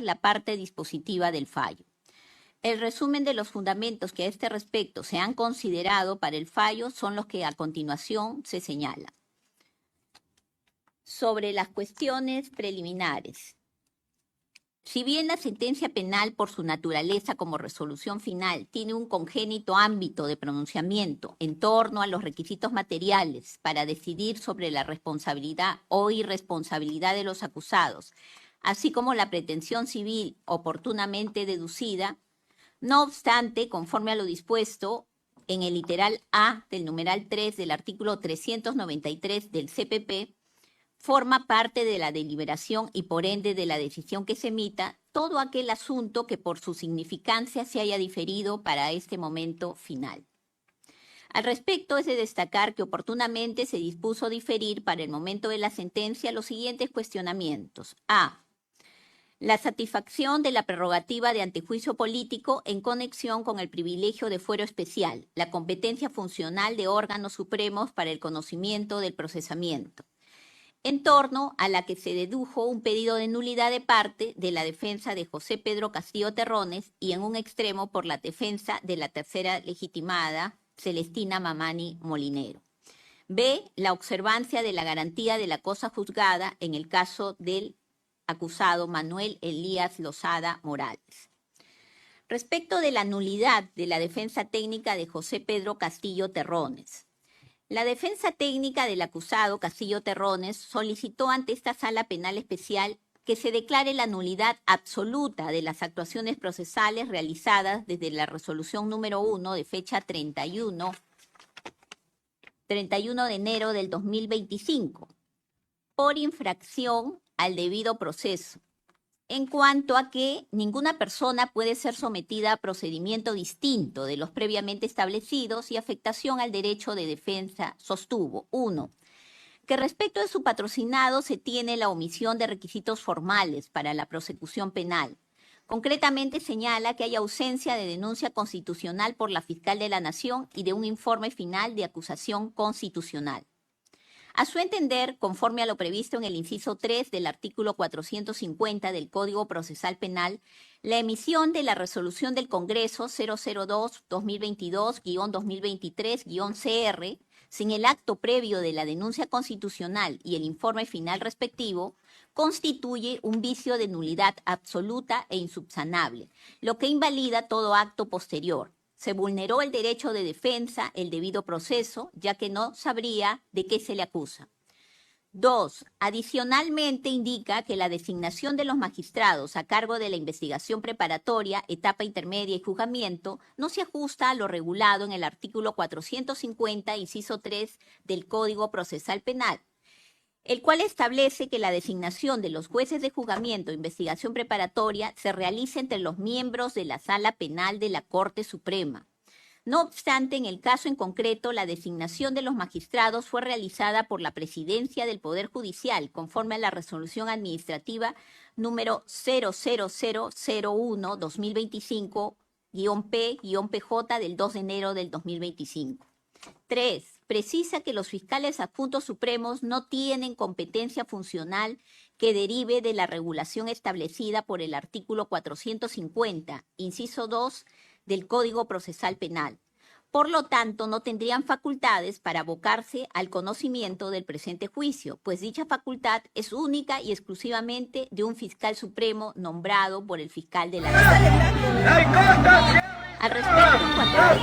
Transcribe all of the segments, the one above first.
citar la parte dispositiva del fallo. El resumen de los fundamentos que a este respecto se han considerado para el fallo son los que a continuación se señalan. Sobre las cuestiones preliminares. Si bien la sentencia penal, por su naturaleza como resolución final, tiene un congénito ámbito de pronunciamiento en torno a los requisitos materiales para decidir sobre la responsabilidad o irresponsabilidad de los acusados, así como la pretensión civil oportunamente deducida, no obstante, conforme a lo dispuesto en el literal A del numeral 3 del artículo 393 del CPP, forma parte de la deliberación y por ende de la decisión que se emita todo aquel asunto que por su significancia se haya diferido para este momento final. Al respecto, es de destacar que oportunamente se dispuso diferir para el momento de la sentencia los siguientes cuestionamientos. A. La satisfacción de la prerrogativa de antejuicio político en conexión con el privilegio de fuero especial, la competencia funcional de órganos supremos para el conocimiento del procesamiento, en torno a la que se dedujo un pedido de nulidad de parte de la defensa de José Pedro Castillo Terrones y en un extremo por la defensa de la tercera legitimada, Celestina Mamani Molinero. B. La observancia de la garantía de la cosa juzgada en el caso del acusado Manuel Elías Lozada Morales. Respecto de la nulidad de la defensa técnica de José Pedro Castillo Terrones. La defensa técnica del acusado Castillo Terrones solicitó ante esta Sala Penal Especial que se declare la nulidad absoluta de las actuaciones procesales realizadas desde la resolución número 1 de fecha 31 de enero del 2025 por infracción al debido proceso, en cuanto a que ninguna persona puede ser sometida a procedimiento distinto de los previamente establecidos y afectación al derecho de defensa, sostuvo. 1. Que respecto de su patrocinado se tiene la omisión de requisitos formales para la prosecución penal. Concretamente señala que hay ausencia de denuncia constitucional por la fiscal de la Nación y de un informe final de acusación constitucional. A su entender, conforme a lo previsto en el inciso 3 del artículo 450 del Código Procesal Penal, la emisión de la resolución del Congreso 002-2022-2023-CR, sin el acto previo de la denuncia constitucional y el informe final respectivo, constituye un vicio de nulidad absoluta e insubsanable, lo que invalida todo acto posterior. Se vulneró el derecho de defensa, el debido proceso, ya que no sabría de qué se le acusa. 2. Adicionalmente indica que la designación de los magistrados a cargo de la investigación preparatoria, etapa intermedia y juzgamiento no se ajusta a lo regulado en el artículo 450, inciso 3 del Código Procesal Penal, el cual establece que la designación de los jueces de juzgamiento e investigación preparatoria se realiza entre los miembros de la Sala Penal de la Corte Suprema. No obstante, en el caso en concreto, la designación de los magistrados fue realizada por la Presidencia del Poder Judicial, conforme a la resolución administrativa número 00001-2025-P-PJ del 2 de enero del 2025. 3. Precisa que los fiscales adjuntos supremos no tienen competencia funcional que derive de la regulación establecida por el artículo 450, inciso 2 del Código Procesal Penal. Por lo tanto, no tendrían facultades para abocarse al conocimiento del presente juicio, pues dicha facultad es única y exclusivamente de un fiscal supremo nombrado por el fiscal de la Nación. Al respecto, en cuanto a...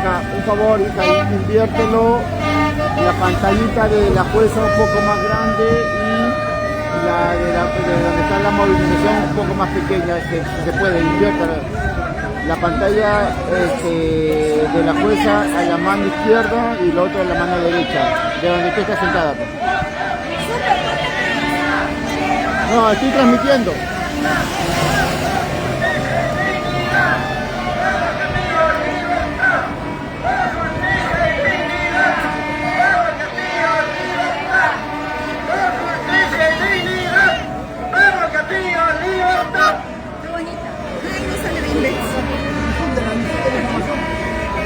Un favor, hija, inviértelo en la pantallita de la jueza un poco más grande y de donde está la movilización un poco más pequeña, se puede invertir la pantalla de la jueza a la mano izquierda y la otra a la mano derecha, de donde tú estás sentada. No, estoy transmitiendo.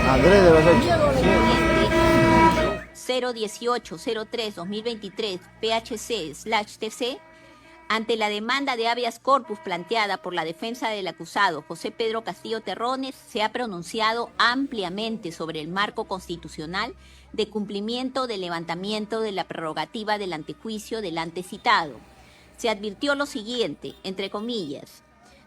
Adrede, ¿verdad? 01803-2023 PHC/TC, ante la demanda de habeas corpus planteada por la defensa del acusado José Pedro Castillo Terrones, se ha pronunciado ampliamente sobre el marco constitucional de cumplimiento del levantamiento de la prerrogativa del antejuicio del antes citado. Se advirtió lo siguiente, entre comillas: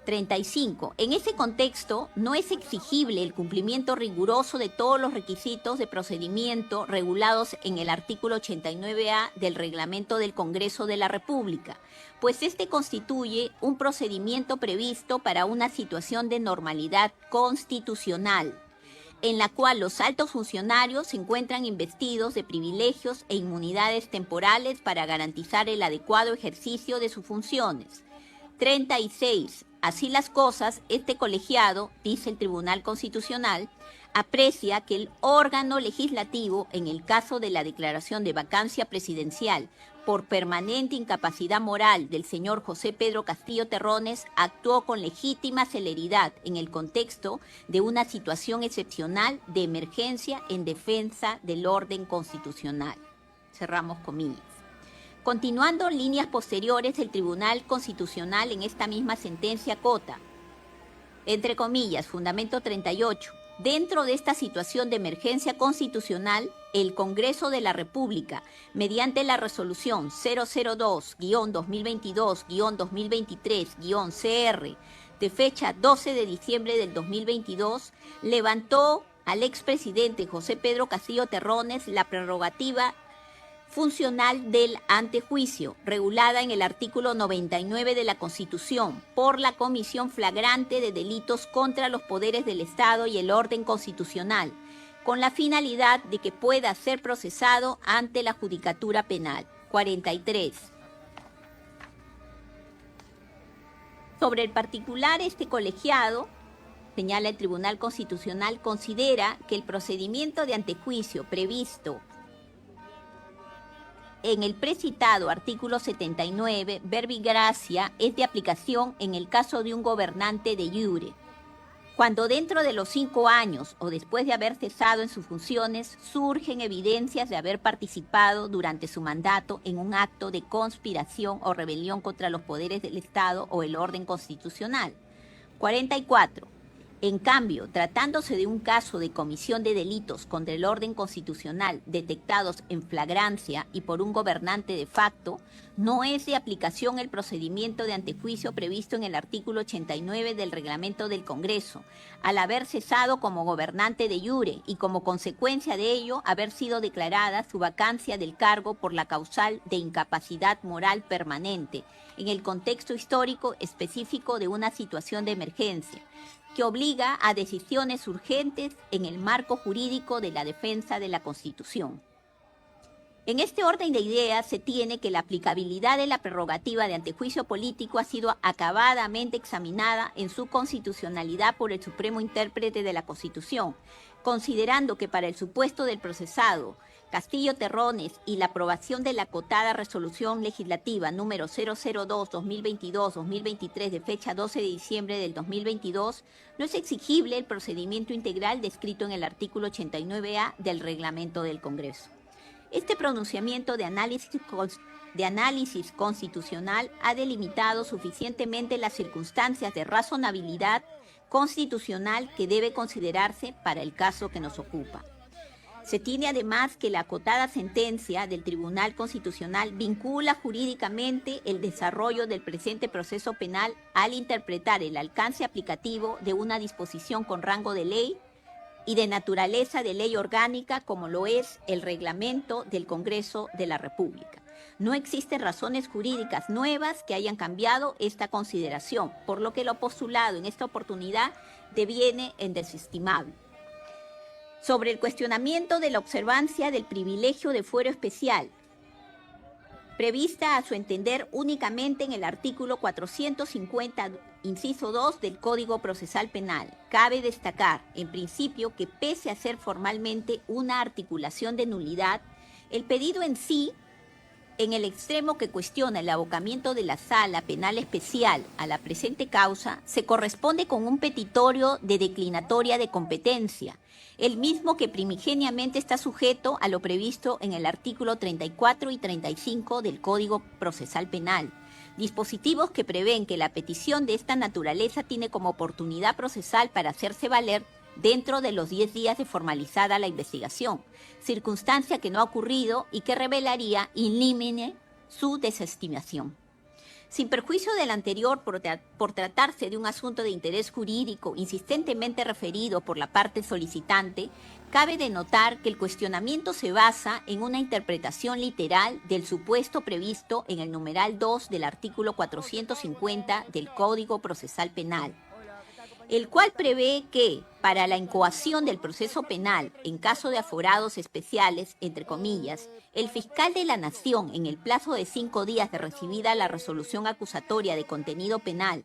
35. En ese contexto, no es exigible el cumplimiento riguroso de todos los requisitos de procedimiento regulados en el artículo 89A del Reglamento del Congreso de la República, pues este constituye un procedimiento previsto para una situación de normalidad constitucional, en la cual los altos funcionarios se encuentran investidos de privilegios e inmunidades temporales para garantizar el adecuado ejercicio de sus funciones. 36. Así las cosas, este colegiado, dice el Tribunal Constitucional, aprecia que el órgano legislativo, en el caso de la declaración de vacancia presidencial por permanente incapacidad moral del señor José Pedro Castillo Terrones, actuó con legítima celeridad en el contexto de una situación excepcional de emergencia en defensa del orden constitucional. Cerramos comillas. Continuando líneas posteriores, el Tribunal Constitucional en esta misma sentencia acota, entre comillas, fundamento 38, dentro de esta situación de emergencia constitucional, el Congreso de la República, mediante la resolución 002-2022-2023-CR, de fecha 12 de diciembre del 2022, levantó al expresidente José Pedro Castillo Terrones la prerrogativa funcional del antejuicio, regulada en el artículo 99 de la Constitución, por la comisión flagrante de delitos contra los poderes del Estado y el orden constitucional, con la finalidad de que pueda ser procesado ante la Judicatura Penal. 43. Sobre el particular, este colegiado, señala el Tribunal Constitucional, considera que el procedimiento de antejuicio previsto en el precitado artículo 79, verbi gracia, es de aplicación en el caso de un gobernante de iure, cuando dentro de los 5 años o después de haber cesado en sus funciones surgen evidencias de haber participado durante su mandato en un acto de conspiración o rebelión contra los poderes del Estado o el orden constitucional. 44. En cambio, tratándose de un caso de comisión de delitos contra el orden constitucional detectados en flagrancia y por un gobernante de facto, no es de aplicación el procedimiento de antejuicio previsto en el artículo 89 del Reglamento del Congreso, al haber cesado como gobernante de iure y como consecuencia de ello haber sido declarada su vacancia del cargo por la causal de incapacidad moral permanente, en el contexto histórico específico de una situación de emergencia, que obliga a decisiones urgentes en el marco jurídico de la defensa de la Constitución. En este orden de ideas se tiene que la aplicabilidad de la prerrogativa de antejuicio político ha sido acabadamente examinada en su constitucionalidad por el Supremo Intérprete de la Constitución, considerando que para el supuesto del procesado Castillo Terrones y la aprobación de la acotada resolución legislativa número 002-2022-2023 de fecha 12 de diciembre del 2022, no es exigible el procedimiento integral descrito en el artículo 89A del Reglamento del Congreso. Este pronunciamiento de análisis constitucional ha delimitado suficientemente las circunstancias de razonabilidad constitucional que debe considerarse para el caso que nos ocupa. Se tiene además que la acotada sentencia del Tribunal Constitucional vincula jurídicamente el desarrollo del presente proceso penal al interpretar el alcance aplicativo de una disposición con rango de ley y de naturaleza de ley orgánica como lo es el reglamento del Congreso de la República. No existen razones jurídicas nuevas que hayan cambiado esta consideración, por lo que lo postulado en esta oportunidad deviene en desestimable. Sobre el cuestionamiento de la observancia del privilegio de fuero especial, prevista a su entender únicamente en el artículo 450, inciso 2 del Código Procesal Penal. Cabe destacar, en principio, que pese a ser formalmente una articulación de nulidad, el pedido en sí, en el extremo que cuestiona el abocamiento de la Sala Penal Especial a la presente causa, se corresponde con un petitorio de declinatoria de competencia, el mismo que primigeniamente está sujeto a lo previsto en el artículo 34 y 35 del Código Procesal Penal, dispositivos que prevén que la petición de esta naturaleza tiene como oportunidad procesal para hacerse valer dentro de los 10 días de formalizada la investigación, circunstancia que no ha ocurrido y que revelaría in limine su desestimación. Sin perjuicio del anterior, por tratarse de un asunto de interés jurídico insistentemente referido por la parte solicitante, cabe denotar que el cuestionamiento se basa en una interpretación literal del supuesto previsto en el numeral 2 del artículo 450 del Código Procesal Penal, el cual prevé que, para la incoación del proceso penal, en caso de aforados especiales, entre comillas, el fiscal de la Nación, en el plazo de 5 días de recibida la resolución acusatoria de contenido penal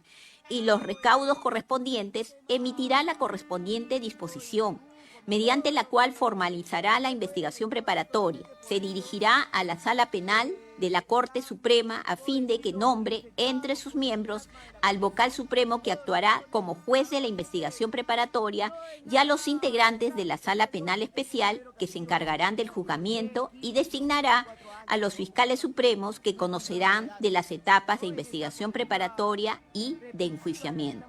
y los recaudos correspondientes, emitirá la correspondiente disposición, mediante la cual formalizará la investigación preparatoria. Se dirigirá a la Sala Penal de la Corte Suprema a fin de que nombre entre sus miembros al vocal supremo que actuará como juez de la investigación preparatoria y a los integrantes de la Sala Penal Especial que se encargarán del juzgamiento y designará a los fiscales supremos que conocerán de las etapas de investigación preparatoria y de enjuiciamiento.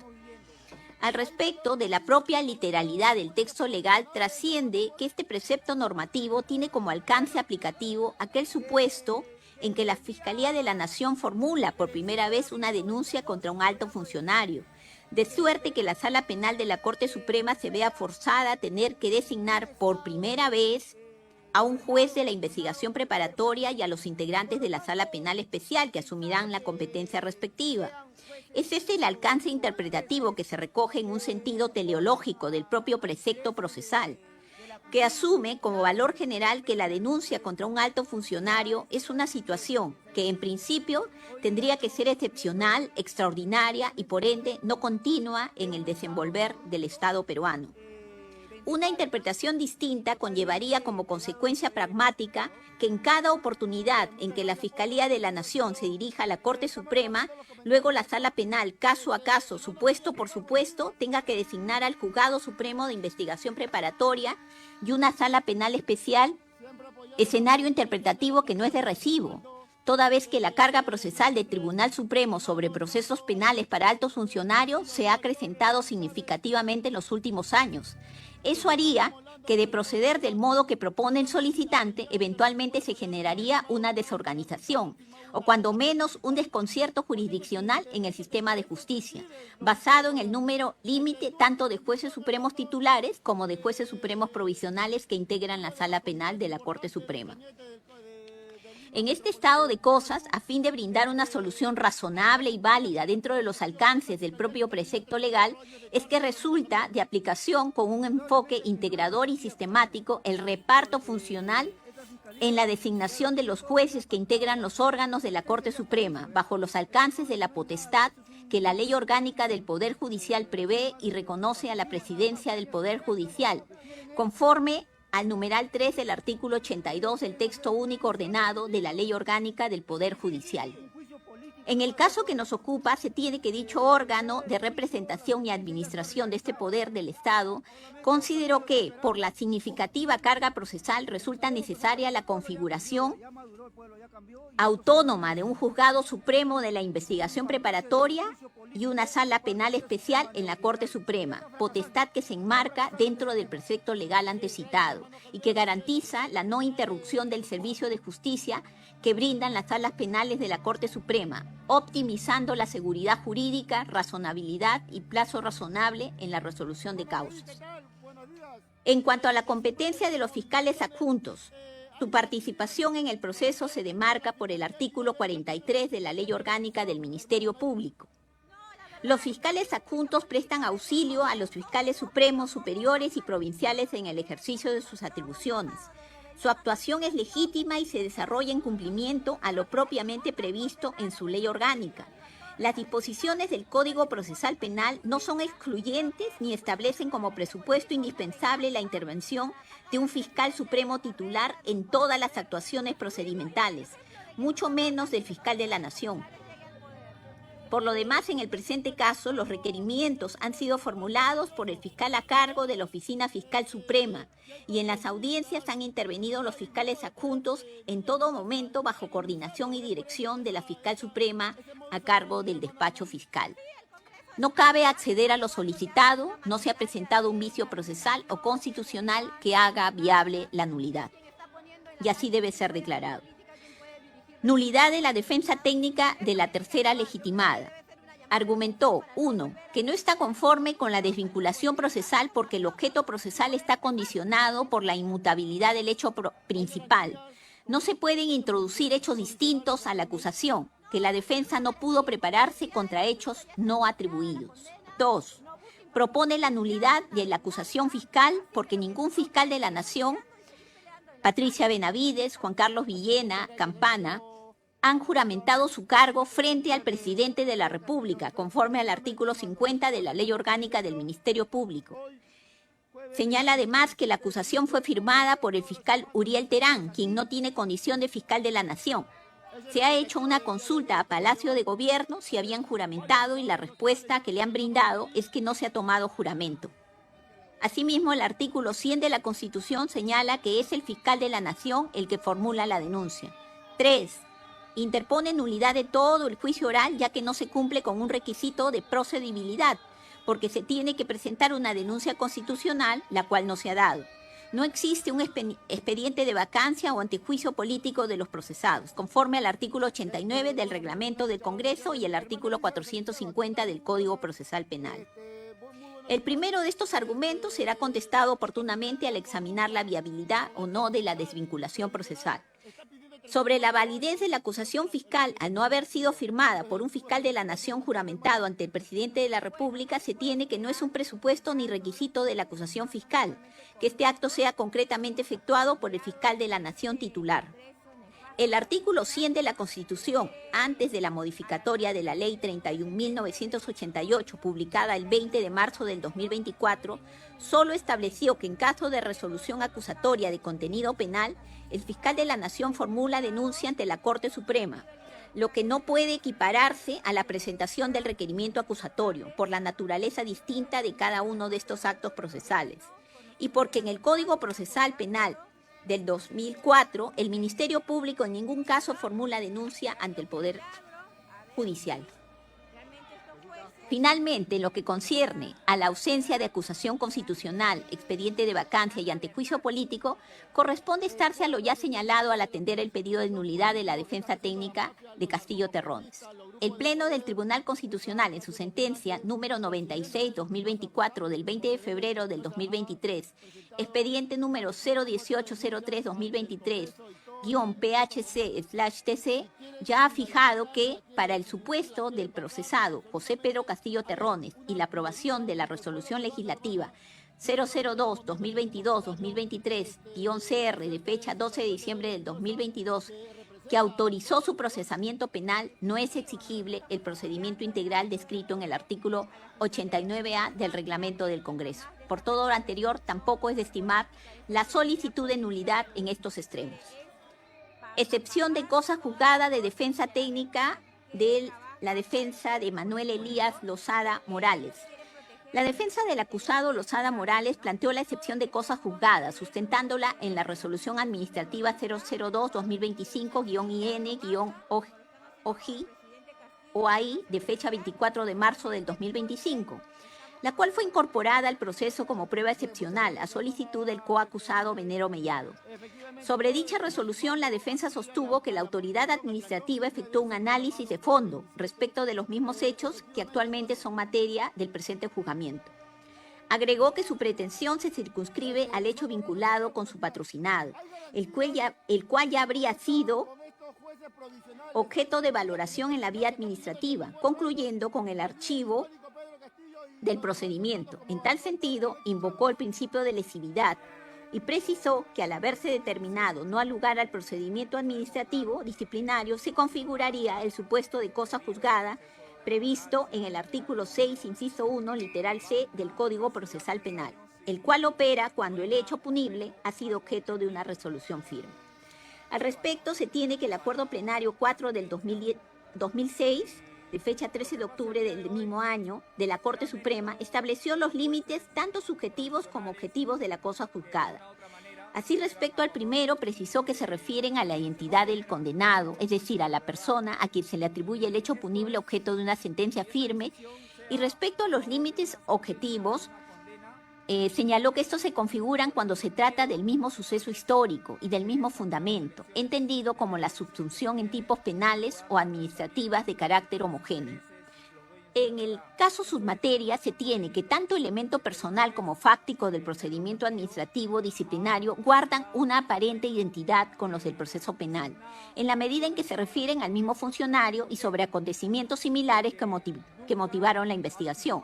Al respecto de la propia literalidad del texto legal, trasciende que este precepto normativo tiene como alcance aplicativo aquel supuesto en que la Fiscalía de la Nación formula por primera vez una denuncia contra un alto funcionario, de suerte que la Sala Penal de la Corte Suprema se vea forzada a tener que designar por primera vez a un juez de la investigación preparatoria y a los integrantes de la Sala Penal Especial que asumirán la competencia respectiva. Es este el alcance interpretativo que se recoge en un sentido teleológico del propio precepto procesal, que asume como valor general que la denuncia contra un alto funcionario es una situación que en principio tendría que ser excepcional, extraordinaria y por ende no continua en el desenvolver del Estado peruano. Una interpretación distinta conllevaría como consecuencia pragmática que en cada oportunidad en que la Fiscalía de la Nación se dirija a la Corte Suprema, luego la Sala Penal, caso a caso, supuesto por supuesto, tenga que designar al Juzgado Supremo de Investigación Preparatoria y una Sala Penal Especial, escenario interpretativo que no es de recibo, toda vez que la carga procesal del Tribunal Supremo sobre procesos penales para altos funcionarios se ha acrecentado significativamente en los últimos años. Eso haría que, de proceder del modo que propone el solicitante, eventualmente se generaría una desorganización, o cuando menos un desconcierto jurisdiccional en el sistema de justicia, basado en el número límite tanto de jueces supremos titulares como de jueces supremos provisionales que integran la Sala Penal de la Corte Suprema. En este estado de cosas, a fin de brindar una solución razonable y válida dentro de los alcances del propio precepto legal, es que resulta de aplicación con un enfoque integrador y sistemático el reparto funcional en la designación de los jueces que integran los órganos de la Corte Suprema, bajo los alcances de la potestad que la Ley Orgánica del Poder Judicial prevé y reconoce a la Presidencia del Poder Judicial, conforme al numeral 3 del artículo 82 del texto único ordenado de la Ley Orgánica del Poder Judicial. En el caso que nos ocupa, se tiene que dicho órgano de representación y administración de este poder del Estado consideró que, por la significativa carga procesal, resulta necesaria la configuración autónoma de un juzgado supremo de la investigación preparatoria y una sala penal especial en la Corte Suprema, potestad que se enmarca dentro del precepto legal antecitado y que garantiza la no interrupción del servicio de justicia que brindan las salas penales de la Corte Suprema, optimizando la seguridad jurídica, razonabilidad y plazo razonable en la resolución de causas. En cuanto a la competencia de los fiscales adjuntos, Su participación en el proceso se demarca por el artículo 43 de la Ley Orgánica del Ministerio Público. Los fiscales adjuntos prestan auxilio a los fiscales supremos, superiores y provinciales en el ejercicio de sus atribuciones. Su actuación es legítima y se desarrolla en cumplimiento a lo propiamente previsto en su ley orgánica. Las disposiciones del Código Procesal Penal no son excluyentes ni establecen como presupuesto indispensable la intervención de un fiscal supremo titular en todas las actuaciones procedimentales, mucho menos del fiscal de la Nación. Por lo demás, en el presente caso, los requerimientos han sido formulados por el fiscal a cargo de la Oficina Fiscal Suprema y en las audiencias han intervenido los fiscales adjuntos en todo momento bajo coordinación y dirección de la Fiscal Suprema a cargo del despacho fiscal. No cabe acceder a lo solicitado, no se ha presentado un vicio procesal o constitucional que haga viable la nulidad. Y así debe ser declarado. Nulidad de la defensa técnica de la tercera legitimada. Argumentó, 1, que no está conforme con la desvinculación procesal porque el objeto procesal está condicionado por la inmutabilidad del hecho principal. No se pueden introducir hechos distintos a la acusación, que la defensa no pudo prepararse contra hechos no atribuidos. 2, propone la nulidad de la acusación fiscal porque ningún fiscal de la Nación, Patricia Benavides, Juan Carlos Villena, Campana, han juramentado su cargo frente al presidente de la República, conforme al artículo 50 de la Ley Orgánica del Ministerio Público. Señala además que la acusación fue firmada por el fiscal Uriel Terán, quien no tiene condición de fiscal de la Nación. Se ha hecho una consulta a Palacio de Gobierno si habían juramentado y la respuesta que le han brindado es que no se ha tomado juramento. Asimismo, el artículo 100 de la Constitución señala que es el fiscal de la Nación el que formula la denuncia. 3. Interpone nulidad de todo el juicio oral ya que no se cumple con un requisito de procedibilidad, porque se tiene que presentar una denuncia constitucional, la cual no se ha dado. No existe un expediente de vacancia o antejuicio político de los procesados, conforme al artículo 89 del Reglamento del Congreso y el artículo 450 del Código Procesal Penal. El primero de estos argumentos será contestado oportunamente al examinar la viabilidad o no de la desvinculación procesal. Sobre la validez de la acusación fiscal, al no haber sido firmada por un fiscal de la Nación juramentado ante el presidente de la República, se tiene que no es un presupuesto ni requisito de la acusación fiscal, que este acto sea concretamente efectuado por el fiscal de la Nación titular. El artículo 100 de la Constitución, antes de la modificatoria de la Ley 31.988, publicada el 20 de marzo del 2024, solo estableció que en caso de resolución acusatoria de contenido penal, el fiscal de la Nación formula denuncia ante la Corte Suprema, lo que no puede equipararse a la presentación del requerimiento acusatorio, por la naturaleza distinta de cada uno de estos actos procesales, y porque en el Código Procesal Penal del 2004, el Ministerio Público en ningún caso formula denuncia ante el Poder Judicial. Finalmente, en lo que concierne a la ausencia de acusación constitucional, expediente de vacancia y antejuicio político, corresponde estarse a lo ya señalado al atender el pedido de nulidad de la defensa técnica de Castillo Terrones. El Pleno del Tribunal Constitucional, en su sentencia número 96-2024 del 20 de febrero del 2023, expediente número 01803-2023, PHC/TC, ya ha fijado que para el supuesto del procesado José Pedro Castillo Terrones y la aprobación de la resolución legislativa 002-2022-2023-CR de fecha 12 de diciembre del 2022, que autorizó su procesamiento penal, no es exigible el procedimiento integral descrito en el artículo 89A del Reglamento del Congreso. Por todo lo anterior, tampoco es de estimar la solicitud de nulidad en estos extremos. Excepción de cosa juzgada de defensa técnica de la defensa de Manuel Elías Lozada Morales. La defensa del acusado Lozada Morales planteó la excepción de cosas juzgadas, sustentándola en la resolución administrativa 002-2025-IN-OAI de fecha 24 de marzo del 2025, la cual fue incorporada al proceso como prueba excepcional a solicitud del coacusado Venero Mellado. Sobre dicha resolución, la defensa sostuvo que la autoridad administrativa efectuó un análisis de fondo respecto de los mismos hechos que actualmente son materia del presente juzgamiento. Agregó que su pretensión se circunscribe al hecho vinculado con su patrocinado, el cual ya habría sido objeto de valoración en la vía administrativa, concluyendo con el archivo del procedimiento. En tal sentido, invocó el principio de lesividad y precisó que al haberse determinado no al lugar al procedimiento administrativo disciplinario, se configuraría el supuesto de cosa juzgada previsto en el artículo 6, inciso 1, literal C del Código Procesal Penal, el cual opera cuando el hecho punible ha sido objeto de una resolución firme. Al respecto, se tiene que el Acuerdo Plenario 4 del 2006, de fecha 13 de octubre del mismo año, de la Corte Suprema, estableció los límites tanto subjetivos como objetivos de la cosa juzgada. Así, respecto al primero, precisó que se refieren a la identidad del condenado, es decir, a la persona a quien se le atribuye el hecho punible objeto de una sentencia firme, y respecto a los límites objetivos, señaló que estos se configuran cuando se trata del mismo suceso histórico y del mismo fundamento, entendido como la subsunción en tipos penales o administrativas de carácter homogéneo. En el caso submateria se tiene que tanto elemento personal como fáctico del procedimiento administrativo disciplinario guardan una aparente identidad con los del proceso penal, en la medida en que se refieren al mismo funcionario y sobre acontecimientos similares que motivaron la investigación.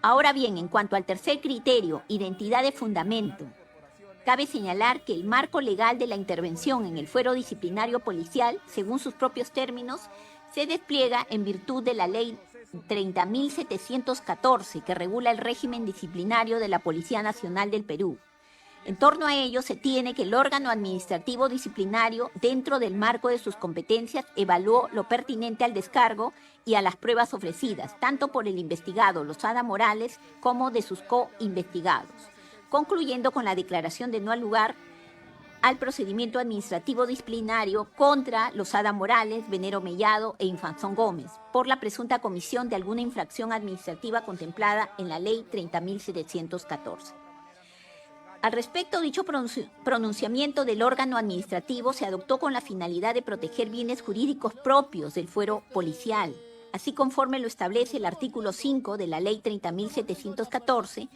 Ahora bien, en cuanto al tercer criterio, identidad de fundamento, cabe señalar que el marco legal de la intervención en el fuero disciplinario policial, según sus propios términos, se despliega en virtud de la Ley 30.714, que regula el régimen disciplinario de la Policía Nacional del Perú. En torno a ello, se tiene que el órgano administrativo disciplinario, dentro del marco de sus competencias, evaluó lo pertinente al descargo y a las pruebas ofrecidas, tanto por el investigado Lozada Morales como de sus co-investigados, concluyendo con la declaración de no al lugar al procedimiento administrativo disciplinario contra Lozada Morales, Venero Mellado e Infanzón Gómez, por la presunta comisión de alguna infracción administrativa contemplada en la Ley 30.714. Al respecto, dicho pronunciamiento del órgano administrativo se adoptó con la finalidad de proteger bienes jurídicos propios del fuero policial, así conforme lo establece el artículo 5 de la Ley 30.714,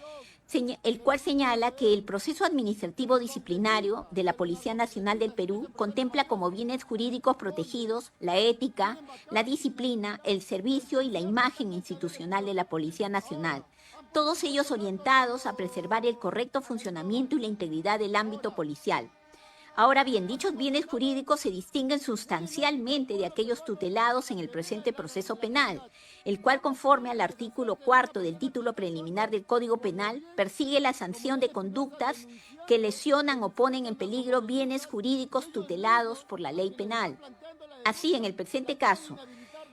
el cual señala que el proceso administrativo disciplinario de la Policía Nacional del Perú contempla como bienes jurídicos protegidos la ética, la disciplina, el servicio y la imagen institucional de la Policía Nacional, todos ellos orientados a preservar el correcto funcionamiento y la integridad del ámbito policial. Ahora bien, dichos bienes jurídicos se distinguen sustancialmente de aquellos tutelados en el presente proceso penal, el cual, conforme al artículo 4 del título preliminar del Código Penal, persigue la sanción de conductas que lesionan o ponen en peligro bienes jurídicos tutelados por la ley penal. Así, en el presente caso,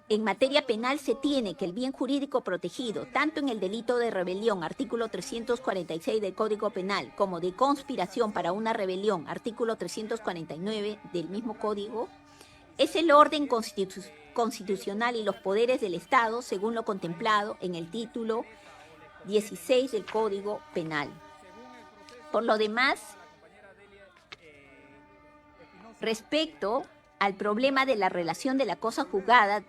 en materia penal se tiene que el bien jurídico protegido, tanto en el delito de rebelión, artículo 346 del Código Penal, como de conspiración para una rebelión, artículo 349 del mismo Código, es el orden constitucional y los poderes del Estado, según lo contemplado en el título 16 del Código Penal. Por lo demás, respecto al problema de la relación de la cosa juzgada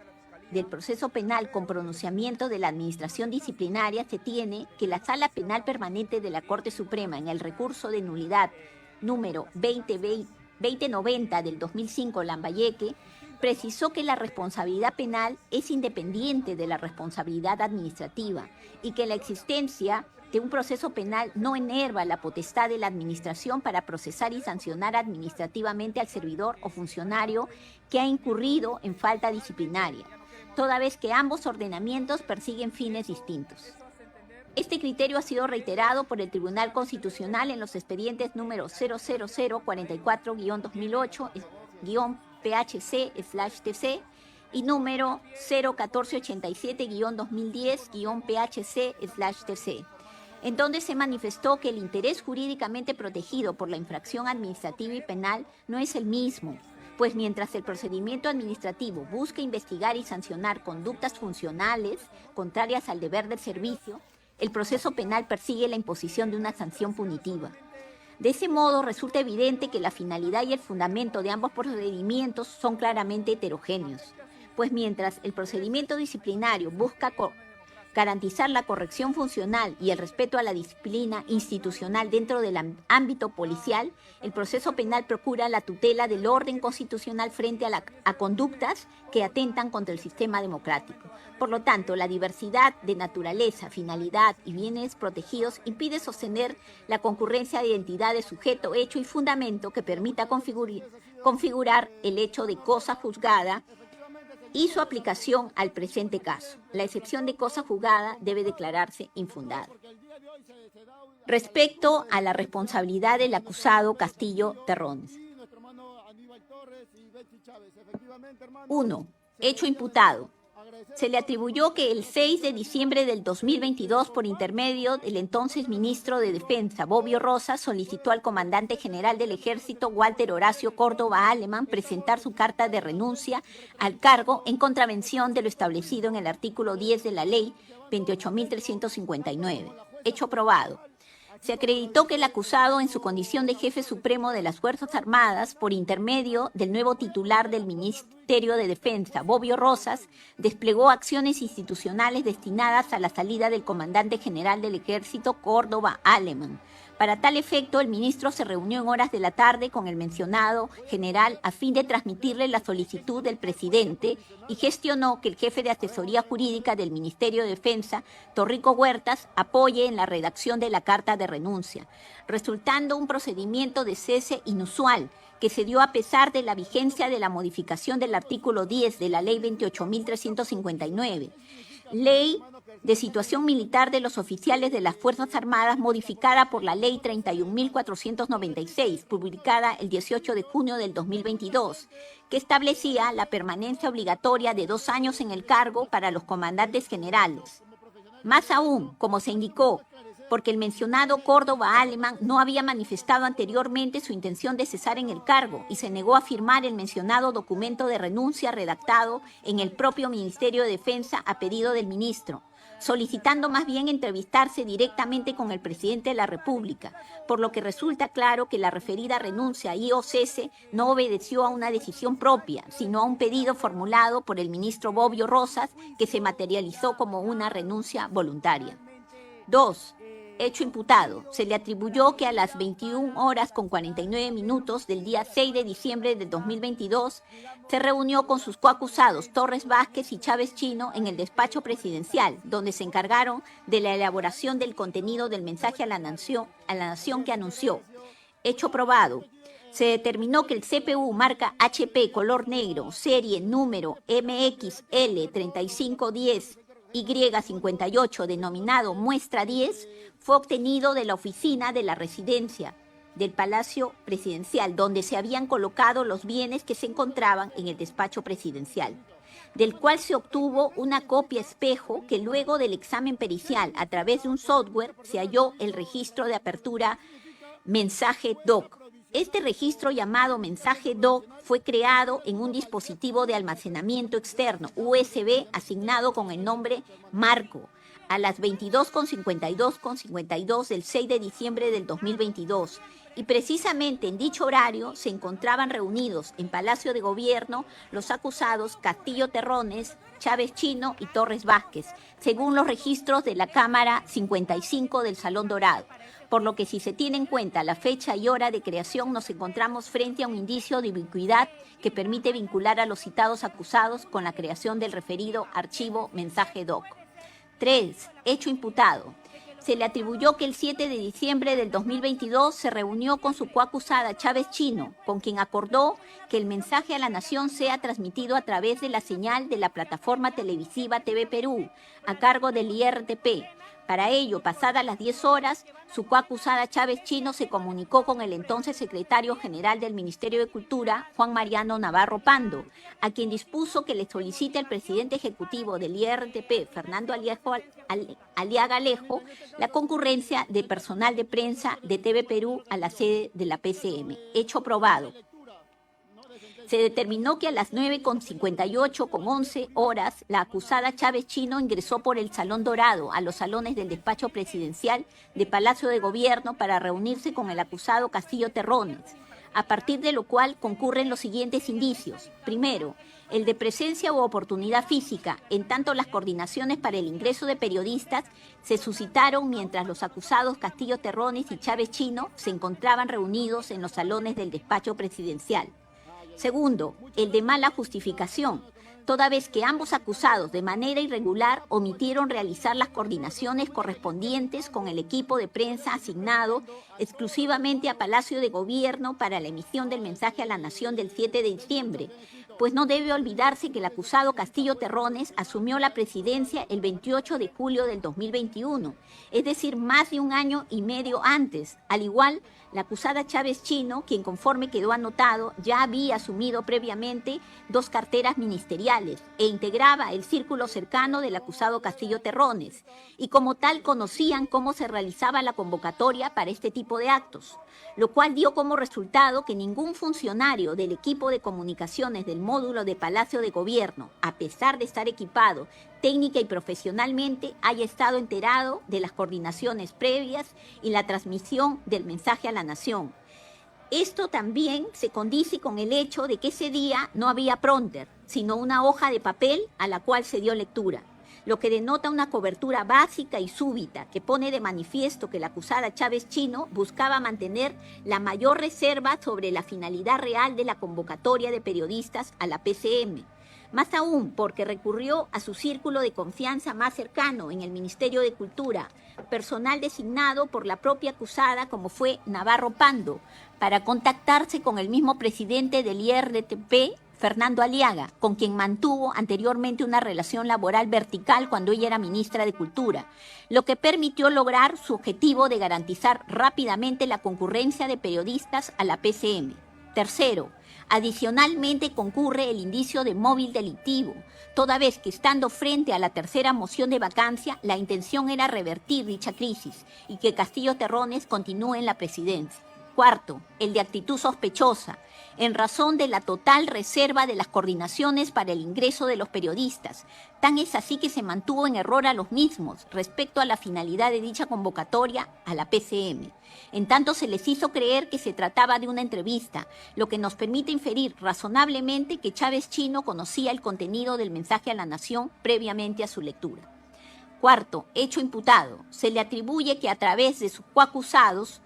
del proceso penal con pronunciamiento de la administración disciplinaria, se tiene que la Sala Penal Permanente de la Corte Suprema, en el recurso de nulidad número 2090 del 2005 Lambayeque, precisó que la responsabilidad penal es independiente de la responsabilidad administrativa y que la existencia de un proceso penal no enerva la potestad de la administración para procesar y sancionar administrativamente al servidor o funcionario que ha incurrido en falta disciplinaria, toda vez que ambos ordenamientos persiguen fines distintos. Este criterio ha sido reiterado por el Tribunal Constitucional en los expedientes número 00044-2-PHC/TC y número 01487-2010-PHC/TC, en donde se manifestó que el interés jurídicamente protegido por la infracción administrativa y penal no es el mismo, pues mientras el procedimiento administrativo busca investigar y sancionar conductas funcionales contrarias al deber del servicio, el proceso penal persigue la imposición de una sanción punitiva. De ese modo, resulta evidente que la finalidad y el fundamento de ambos procedimientos son claramente heterogéneos, pues mientras el procedimiento disciplinario busca garantizar la corrección funcional y el respeto a la disciplina institucional dentro del ámbito policial, el proceso penal procura la tutela del orden constitucional frente a conductas que atentan contra el sistema democrático. Por lo tanto, la diversidad de naturaleza, finalidad y bienes protegidos impide sostener la concurrencia de identidad de sujeto, hecho y fundamento que permita configurar el hecho de cosa juzgada y su aplicación al presente caso. La excepción de cosa juzgada debe declararse infundada. Respecto a la responsabilidad del acusado Castillo Terrones. 1. Hecho imputado. Se le atribuyó que el 6 de diciembre del 2022, por intermedio del entonces ministro de Defensa, Bobbio Rosas, solicitó al comandante general del Ejército, Walter Horacio Córdoba Alemán, presentar su carta de renuncia al cargo en contravención de lo establecido en el artículo 10 de la Ley 28.359. Hecho probado. Se acreditó que el acusado, en su condición de jefe supremo de las Fuerzas Armadas, por intermedio del nuevo titular del Ministerio de Defensa, Bobbio Rosas, desplegó acciones institucionales destinadas a la salida del comandante general del Ejército, Córdoba Alemán. Para tal efecto, el ministro se reunió en horas de la tarde con el mencionado general a fin de transmitirle la solicitud del presidente y gestionó que el jefe de asesoría jurídica del Ministerio de Defensa, Torrico Huertas, apoye en la redacción de la carta de renuncia, resultando un procedimiento de cese inusual que se dio a pesar de la vigencia de la modificación del artículo 10 de la Ley 28.359, Ley de Situación Militar de los Oficiales de las Fuerzas Armadas, modificada por la Ley 31.496, publicada el 18 de junio del 2022, que establecía la permanencia obligatoria de 2 años en el cargo para los comandantes generales. Más aún, como se indicó, porque el mencionado Córdoba Alemán no había manifestado anteriormente su intención de cesar en el cargo y se negó a firmar el mencionado documento de renuncia redactado en el propio Ministerio de Defensa a pedido del ministro, solicitando más bien entrevistarse directamente con el presidente de la República, por lo que resulta claro que la referida renuncia y o cese no obedeció a una decisión propia, sino a un pedido formulado por el ministro Bobbio Rosas, que se materializó como una renuncia voluntaria. 2. Hecho imputado. Se le atribuyó que a las 21:49 del día 6 de diciembre de 2022 se reunió con sus coacusados Torres Vázquez y Chávez Chino en el despacho presidencial, donde se encargaron de la elaboración del contenido del mensaje a la nación que anunció. Hecho probado. Se determinó que el CPU marca HP color negro, serie número MXL 3510 Y58, denominado Muestra 10, fue obtenido de la oficina de la residencia del Palacio Presidencial, donde se habían colocado los bienes que se encontraban en el despacho presidencial, del cual se obtuvo una copia espejo que luego del examen pericial a través de un software se halló el registro de apertura mensaje DOC. Este registro, llamado mensaje DOC, fue creado en un dispositivo de almacenamiento externo USB asignado con el nombre Marco a las 22:52 del 6 de diciembre del 2022, y precisamente en dicho horario se encontraban reunidos en Palacio de Gobierno los acusados Castillo Terrones, Chávez Chino y Torres Vázquez, según los registros de la Cámara 55 del Salón Dorado. Por lo que, si se tiene en cuenta la fecha y hora de creación, nos encontramos frente a un indicio de ubicuidad que permite vincular a los citados acusados con la creación del referido archivo mensaje DOC. 3. Hecho imputado. Se le atribuyó que el 7 de diciembre del 2022 se reunió con su coacusada Chávez Chino, con quien acordó que el mensaje a la nación sea transmitido a través de la señal de la plataforma televisiva TV Perú, a cargo del IRTP. Para ello, pasadas las 10 horas, su coacusada Chávez Chino se comunicó con el entonces secretario general del Ministerio de Cultura, Juan Mariano Navarro Pando, a quien dispuso que le solicite al presidente ejecutivo del IRTP, Fernando Aliaga Alejo, la concurrencia de personal de prensa de TV Perú a la sede de la PCM. Hecho probado. Se determinó que a las 9:58:11 horas, la acusada Chávez Chino ingresó por el Salón Dorado a los salones del despacho presidencial de Palacio de Gobierno para reunirse con el acusado Castillo Terrones, a partir de lo cual concurren los siguientes indicios. Primero, el de presencia u oportunidad física, en tanto las coordinaciones para el ingreso de periodistas se suscitaron mientras los acusados Castillo Terrones y Chávez Chino se encontraban reunidos en los salones del despacho presidencial. Segundo, el de mala justificación, toda vez que ambos acusados de manera irregular omitieron realizar las coordinaciones correspondientes con el equipo de prensa asignado exclusivamente a Palacio de Gobierno para la emisión del mensaje a la Nación del 7 de diciembre, pues no debe olvidarse que el acusado Castillo Terrones asumió la presidencia el 28 de julio del 2021, es decir, más de un año y medio antes. Al igual, la acusada Chávez Chino, quien conforme quedó anotado, ya había asumido previamente 2 carteras ministeriales e integraba el círculo cercano del acusado Castillo Terrones, y como tal conocían cómo se realizaba la convocatoria para este tipo de actos, lo cual dio como resultado que ningún funcionario del equipo de comunicaciones del módulo de Palacio de Gobierno, a pesar de estar equipado técnica y profesionalmente, haya estado enterado de las coordinaciones previas y la transmisión del mensaje a la Nación. Esto también se condice con el hecho de que ese día no había prompter, sino una hoja de papel a la cual se dio lectura, lo que denota una cobertura básica y súbita que pone de manifiesto que la acusada Chávez Chino buscaba mantener la mayor reserva sobre la finalidad real de la convocatoria de periodistas a la PCM. Más aún porque recurrió a su círculo de confianza más cercano en el Ministerio de Cultura, personal designado por la propia acusada como fue Navarro Pando, para contactarse con el mismo presidente del IRTP, Fernando Aliaga, con quien mantuvo anteriormente una relación laboral vertical cuando ella era ministra de Cultura, lo que permitió lograr su objetivo de garantizar rápidamente la concurrencia de periodistas a la PCM. Tercero, adicionalmente concurre el indicio de móvil delictivo, toda vez que estando frente a la tercera moción de vacancia, la intención era revertir dicha crisis y que Castillo Terrones continúe en la presidencia. Cuarto, el de actitud sospechosa, en razón de la total reserva de las coordinaciones para el ingreso de los periodistas. Tan es así que se mantuvo en error a los mismos respecto a la finalidad de dicha convocatoria a la PCM. En tanto se les hizo creer que se trataba de una entrevista, lo que nos permite inferir razonablemente que Chávez Chino conocía el contenido del mensaje a la Nación previamente a su lectura. Cuarto, hecho imputado. Se le atribuye que a través de sus coacusados,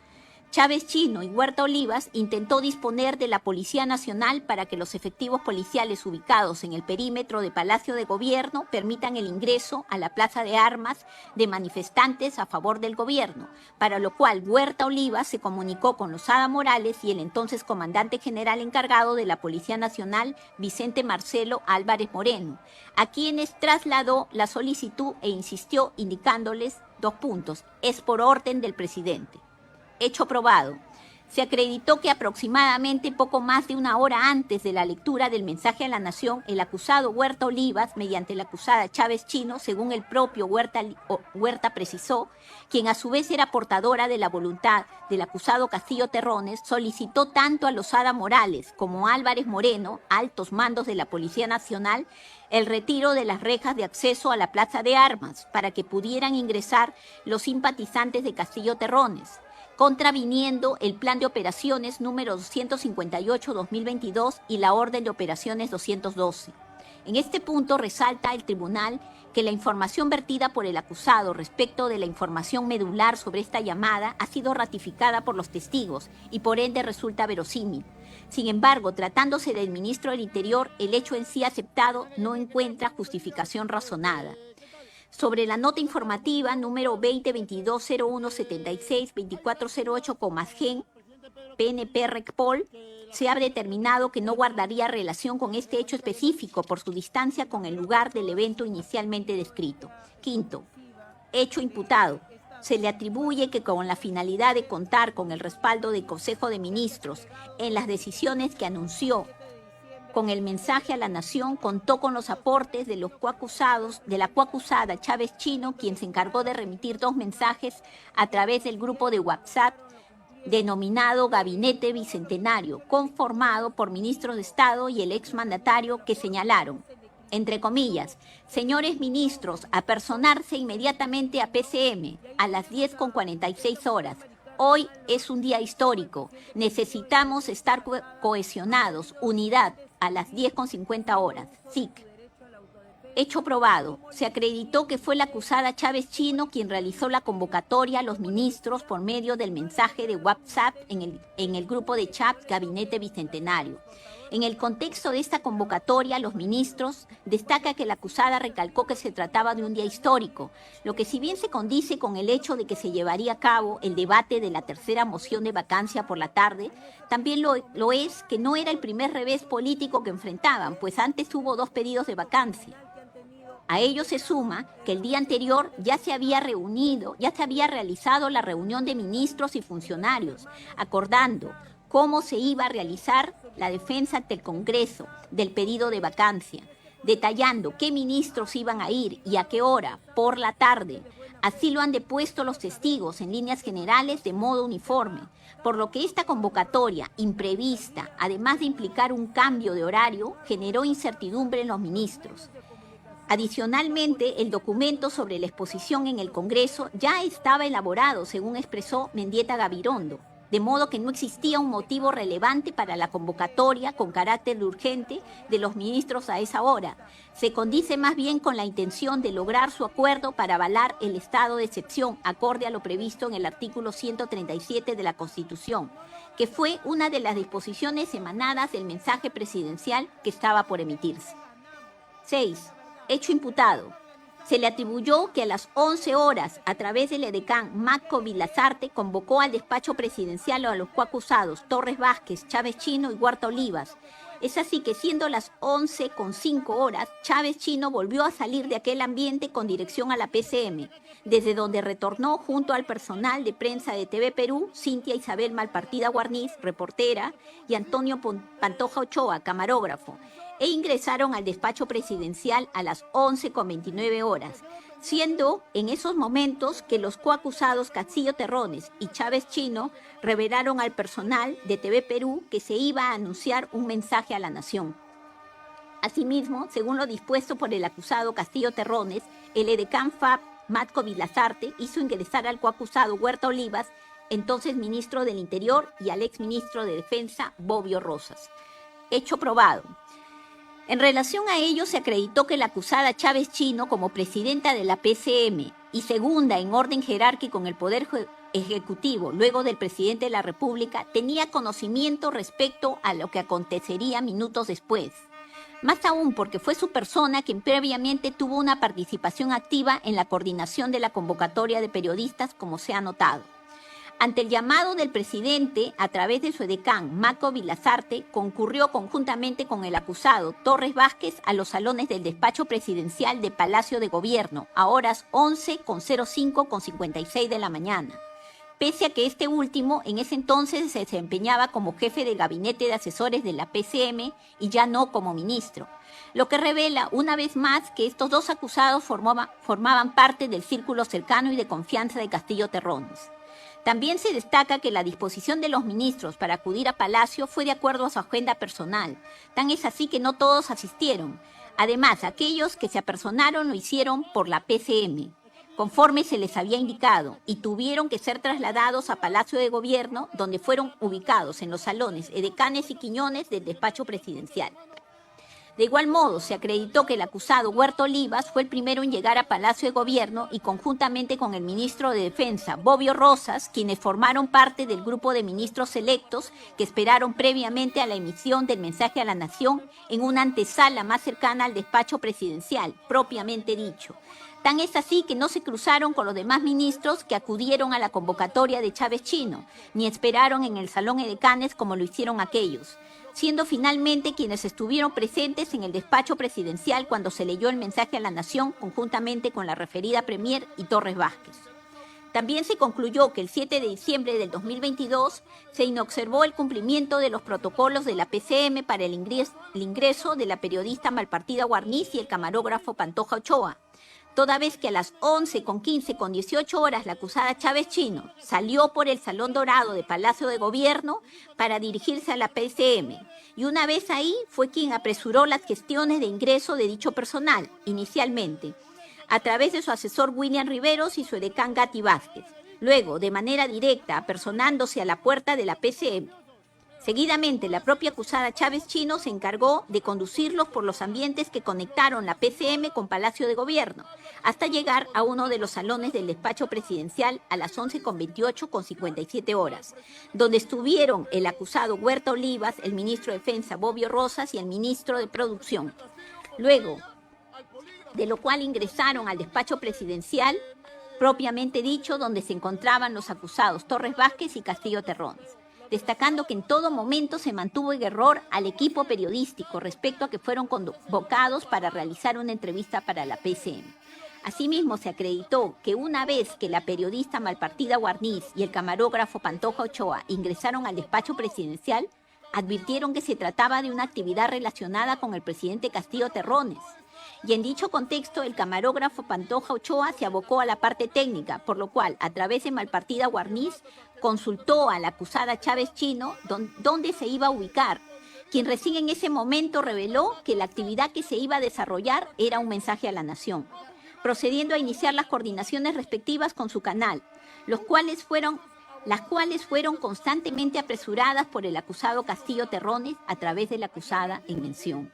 Chávez Chino y Huerta Olivas intentó disponer de la Policía Nacional para que los efectivos policiales ubicados en el perímetro de Palacio de Gobierno permitan el ingreso a la Plaza de Armas de manifestantes a favor del gobierno, para lo cual Huerta Olivas se comunicó con Losada Morales y el entonces comandante general encargado de la Policía Nacional, Vicente Marcelo Álvarez Moreno, a quienes trasladó la solicitud e insistió indicándoles 2 puntos, es por orden del presidente. Hecho probado. Se acreditó que aproximadamente poco más de una hora antes de la lectura del mensaje a la Nación, el acusado Huerta Olivas, mediante la acusada Chávez Chino, según el propio Huerta precisó, quien a su vez era portadora de la voluntad del acusado Castillo Terrones, solicitó tanto a Losada Morales como a Álvarez Moreno, altos mandos de la Policía Nacional, el retiro de las rejas de acceso a la Plaza de Armas para que pudieran ingresar los simpatizantes de Castillo Terrones, contraviniendo el Plan de Operaciones número 258-2022 y la Orden de Operaciones 212. En este punto resalta el tribunal que la información vertida por el acusado respecto de la información medular sobre esta llamada ha sido ratificada por los testigos y por ende resulta verosímil. Sin embargo, tratándose del ministro del Interior, el hecho en sí aceptado no encuentra justificación razonada. Sobre la nota informativa número 2022-0176-2408, PNP Recpol, se ha determinado que no guardaría relación con este hecho específico por su distancia con el lugar del evento inicialmente descrito. Quinto, hecho imputado. Se le atribuye que con la finalidad de contar con el respaldo del Consejo de Ministros en las decisiones que anunció con el mensaje a la Nación, contó con los aportes de los coacusados, de la coacusada Chávez Chino, quien se encargó de remitir 2 mensajes a través del grupo de WhatsApp denominado Gabinete Bicentenario, conformado por ministros de Estado y el exmandatario, que señalaron, entre comillas, señores ministros, apersonarse inmediatamente a PCM a las 10:46 horas, Hoy es un día histórico. Necesitamos estar cohesionados. Unidad a las 10:50 horas. SIC. Hecho probado. Se acreditó que fue la acusada Chávez Chino quien realizó la convocatoria a los ministros por medio del mensaje de WhatsApp en el grupo de chat Gabinete Bicentenario. En el contexto de esta convocatoria, los ministros destaca que la acusada recalcó que se trataba de un día histórico, lo que si bien se condice con el hecho de que se llevaría a cabo el debate de la tercera moción de vacancia por la tarde, también lo es que no era el primer revés político que enfrentaban, pues antes hubo 2 pedidos de vacancia. A ello se suma que el día anterior ya se había realizado la reunión de ministros y funcionarios, acordando cómo se iba a realizar la defensa ante el Congreso del pedido de vacancia, detallando qué ministros iban a ir y a qué hora, por la tarde. Así lo han depuesto los testigos en líneas generales de modo uniforme, por lo que esta convocatoria imprevista, además de implicar un cambio de horario, generó incertidumbre en los ministros. Adicionalmente, el documento sobre la exposición en el Congreso ya estaba elaborado, según expresó Mendieta Gabirondo, de modo que no existía un motivo relevante para la convocatoria con carácter urgente de los ministros a esa hora. Se condice más bien con la intención de lograr su acuerdo para avalar el estado de excepción, acorde a lo previsto en el artículo 137 de la Constitución, que fue una de las disposiciones emanadas del mensaje presidencial que estaba por emitirse. 6. Hecho imputado. Se le atribuyó que a las 11 horas, a través del edecán Matco Villasarte, convocó al despacho presidencial a los coacusados Torres Vázquez, Chávez Chino y Huerta Olivas. Es así que siendo las 11:05 Chávez Chino volvió a salir de aquel ambiente con dirección a la PCM, desde donde retornó junto al personal de prensa de TV Perú, Cintia Isabel Malpartida Guarniz, reportera, y Antonio Pantoja Ochoa, camarógrafo, e ingresaron al despacho presidencial a las 11:29, siendo en esos momentos que los coacusados Castillo Terrones y Chávez Chino revelaron al personal de TV Perú que se iba a anunciar un mensaje a la nación. Asimismo, según lo dispuesto por el acusado Castillo Terrones, el edecán FAP Matco Villasarte hizo ingresar al coacusado Huerta Olivas, entonces ministro del Interior, y al exministro de Defensa, Bobbio Rosas. Hecho probado. En relación a ello, se acreditó que la acusada Chávez Chino, como presidenta de la PCM y segunda en orden jerárquico en el Poder Ejecutivo, luego del presidente de la República, tenía conocimiento respecto a lo que acontecería minutos después. Más aún porque fue su persona quien previamente tuvo una participación activa en la coordinación de la convocatoria de periodistas, como se ha notado. Ante el llamado del presidente, a través de su edecán, Matco Villasarte, concurrió conjuntamente con el acusado, Torres Vázquez, a los salones del despacho presidencial de Palacio de Gobierno, a horas 11:05:56 de la mañana. Pese a que este último en ese entonces se desempeñaba como jefe de gabinete de asesores de la PCM y ya no como ministro, lo que revela una vez más que estos dos acusados formaban parte del círculo cercano y de confianza de Castillo Terrones. También se destaca que la disposición de los ministros para acudir a Palacio fue de acuerdo a su agenda personal. Tan es así que no todos asistieron. Además, aquellos que se apersonaron lo hicieron por la PCM, conforme se les había indicado, y tuvieron que ser trasladados a Palacio de Gobierno, donde fueron ubicados en los salones edecanes y Quiñones del despacho presidencial. De igual modo, se acreditó que el acusado Huerta Olivas fue el primero en llegar a Palacio de Gobierno y conjuntamente con el ministro de Defensa, Bobbio Rosas, quienes formaron parte del grupo de ministros electos que esperaron previamente a la emisión del mensaje a la nación en una antesala más cercana al despacho presidencial, propiamente dicho. Tan es así que no se cruzaron con los demás ministros que acudieron a la convocatoria de Chávez Chino, ni esperaron en el salón edecanes como lo hicieron aquellos, siendo finalmente quienes estuvieron presentes en el despacho presidencial cuando se leyó el mensaje a la nación conjuntamente con la referida Premier y Torres Vázquez. También se concluyó que el 7 de diciembre del 2022 se inobservó el cumplimiento de los protocolos de la PCM para el ingreso de la periodista Malpartida Guarniz y el camarógrafo Pantoja Ochoa, toda vez que a las 11:15:18 la acusada Chávez Chino salió por el Salón Dorado de Palacio de Gobierno para dirigirse a la PCM, y una vez ahí fue quien apresuró las gestiones de ingreso de dicho personal, inicialmente, a través de su asesor William Riveros y su edecán Gatti Vázquez. Luego, de manera directa, apersonándose a la puerta de la PCM. Seguidamente, la propia acusada Chávez Chino se encargó de conducirlos por los ambientes que conectaron la PCM con Palacio de Gobierno, hasta llegar a uno de los salones del despacho presidencial a las 11:28 con 57 horas, donde estuvieron el acusado Huerta Olivas, el ministro de Defensa Bobbio Rosas y el ministro de Producción. Luego, de lo cual ingresaron al despacho presidencial, propiamente dicho, donde se encontraban los acusados Torres Vázquez y Castillo Terrones, destacando que en todo momento se mantuvo en error al equipo periodístico respecto a que fueron convocados para realizar una entrevista para la PCM. Asimismo, se acreditó que una vez que la periodista Malpartida Guarniz y el camarógrafo Pantoja Ochoa ingresaron al despacho presidencial, advirtieron que se trataba de una actividad relacionada con el presidente Castillo Terrones. Y en dicho contexto, el camarógrafo Pantoja Ochoa se abocó a la parte técnica, por lo cual, a través de Malpartida Guarniz, consultó a la acusada Chávez Chino dónde se iba a ubicar, quien recién en ese momento reveló que la actividad que se iba a desarrollar era un mensaje a la nación, procediendo a iniciar las coordinaciones respectivas con su canal, las cuales fueron constantemente apresuradas por el acusado Castillo Terrones a través de la acusada en mención.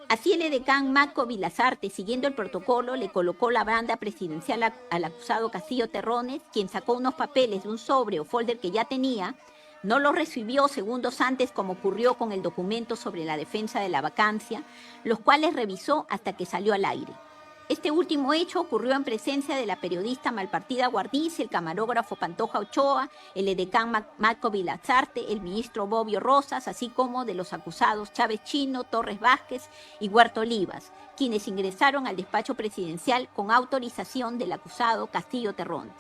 Así el edecán Marco Vilazarte, siguiendo el protocolo, le colocó la banda presidencial al acusado Castillo Terrones, quien sacó unos papeles de un sobre o folder que ya tenía, no los recibió segundos antes como ocurrió con el documento sobre la defensa de la vacancia, los cuales revisó hasta que salió al aire. Este último hecho ocurrió en presencia de la periodista Malpartida Guarniz, el camarógrafo Pantoja Ochoa, el edecán Marco Vilazarte, el ministro Bobbio Rosas, así como de los acusados Chávez Chino, Torres Vázquez y Huerta Olivas, quienes ingresaron al despacho presidencial con autorización del acusado Castillo Terrones.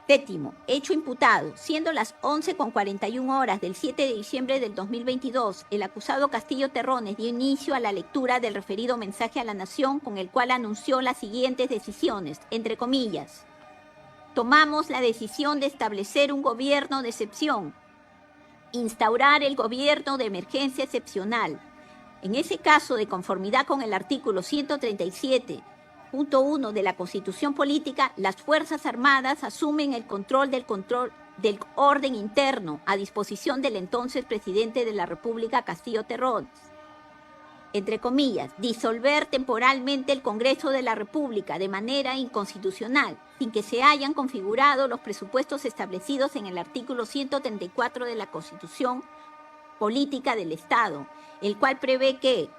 Séptimo, hecho imputado. Siendo las 11:41 horas del 7 de diciembre del 2022, el acusado Castillo Terrones dio inicio a la lectura del referido mensaje a la nación, con el cual anunció las siguientes decisiones, entre comillas. Tomamos la decisión de establecer un gobierno de excepción, instaurar el gobierno de emergencia excepcional. En ese caso, de conformidad con el artículo 137.1 de la Constitución Política, las Fuerzas Armadas asumen el control del orden interno a disposición del entonces presidente de la República, Castillo Terrones. Entre comillas, disolver temporalmente el Congreso de la República de manera inconstitucional, sin que se hayan configurado los presupuestos establecidos en el artículo 134 de la Constitución Política del Estado, el cual prevé que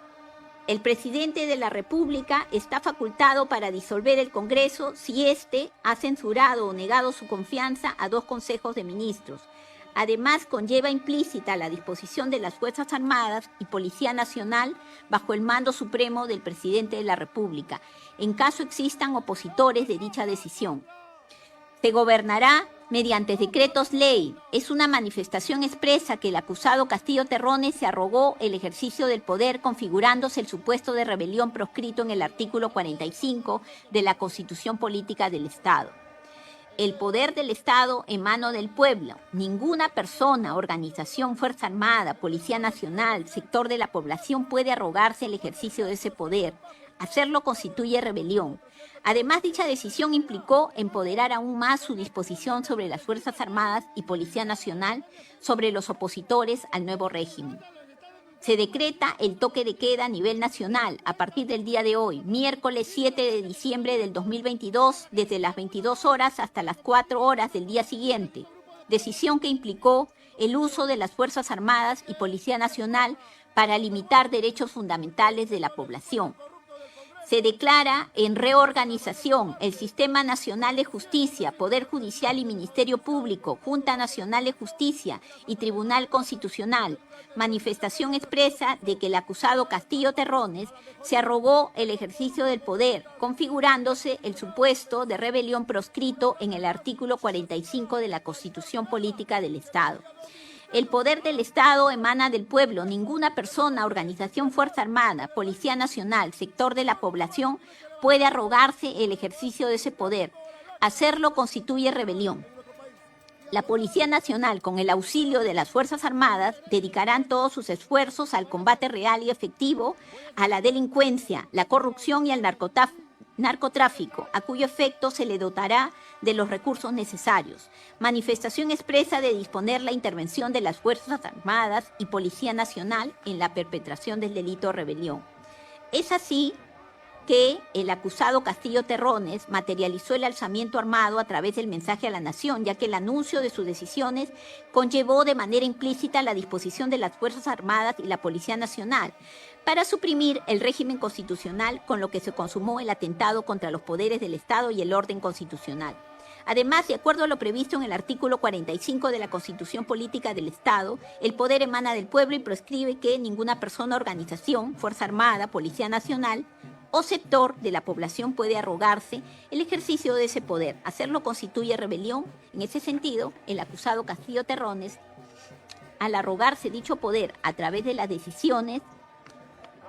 el presidente de la República está facultado para disolver el Congreso si éste ha censurado o negado su confianza a 2 consejos de ministros. Además, conlleva implícita la disposición de las Fuerzas Armadas y Policía Nacional bajo el mando supremo del presidente de la República, en caso existan opositores de dicha decisión. Se gobernará mediante decretos ley. Es una manifestación expresa que el acusado Castillo Terrones se arrogó el ejercicio del poder, configurándose el supuesto de rebelión proscrito en el artículo 45 de la Constitución Política del Estado. El poder del Estado emana del pueblo. Ninguna persona, organización, Fuerza Armada, Policía Nacional, sector de la población puede arrogarse el ejercicio de ese poder. Hacerlo constituye rebelión. Además, dicha decisión implicó empoderar aún más su disposición sobre las Fuerzas Armadas y Policía Nacional sobre los opositores al nuevo régimen. Se decreta el toque de queda a nivel nacional a partir del día de hoy, miércoles 7 de diciembre del 2022, desde las 22 horas hasta las 4 horas del día siguiente. Decisión que implicó el uso de las Fuerzas Armadas y Policía Nacional para limitar derechos fundamentales de la población. Se declara en reorganización el Sistema Nacional de Justicia, Poder Judicial y Ministerio Público, Junta Nacional de Justicia y Tribunal Constitucional. Manifestación expresa de que el acusado Castillo Terrones se arrogó el ejercicio del poder, configurándose el supuesto de rebelión proscrito en el artículo 45 de la Constitución Política del Estado. El poder del Estado emana del pueblo. Ninguna persona, organización, Fuerza Armada, Policía Nacional, sector de la población puede arrogarse el ejercicio de ese poder. Hacerlo constituye rebelión. La Policía Nacional, con el auxilio de las Fuerzas Armadas, dedicarán todos sus esfuerzos al combate real y efectivo a la delincuencia, la corrupción y al narcotráfico, a cuyo efecto se le dotará de los recursos necesarios. Manifestación expresa de disponer la intervención de las Fuerzas Armadas y Policía Nacional en la perpetración del delito de rebelión. Es así que el acusado Castillo Terrones materializó el alzamiento armado a través del mensaje a la nación, ya que el anuncio de sus decisiones conllevó de manera implícita la disposición de las Fuerzas Armadas y la Policía Nacional para suprimir el régimen constitucional, con lo que se consumó el atentado contra los poderes del Estado y el orden constitucional. Además, de acuerdo a lo previsto en el artículo 45 de la Constitución Política del Estado, el poder emana del pueblo y prescribe que ninguna persona, organización, Fuerza Armada, Policía Nacional o sector de la población puede arrogarse el ejercicio de ese poder. Hacerlo constituye rebelión. En ese sentido, el acusado Castillo Terrones, al arrogarse dicho poder a través de las decisiones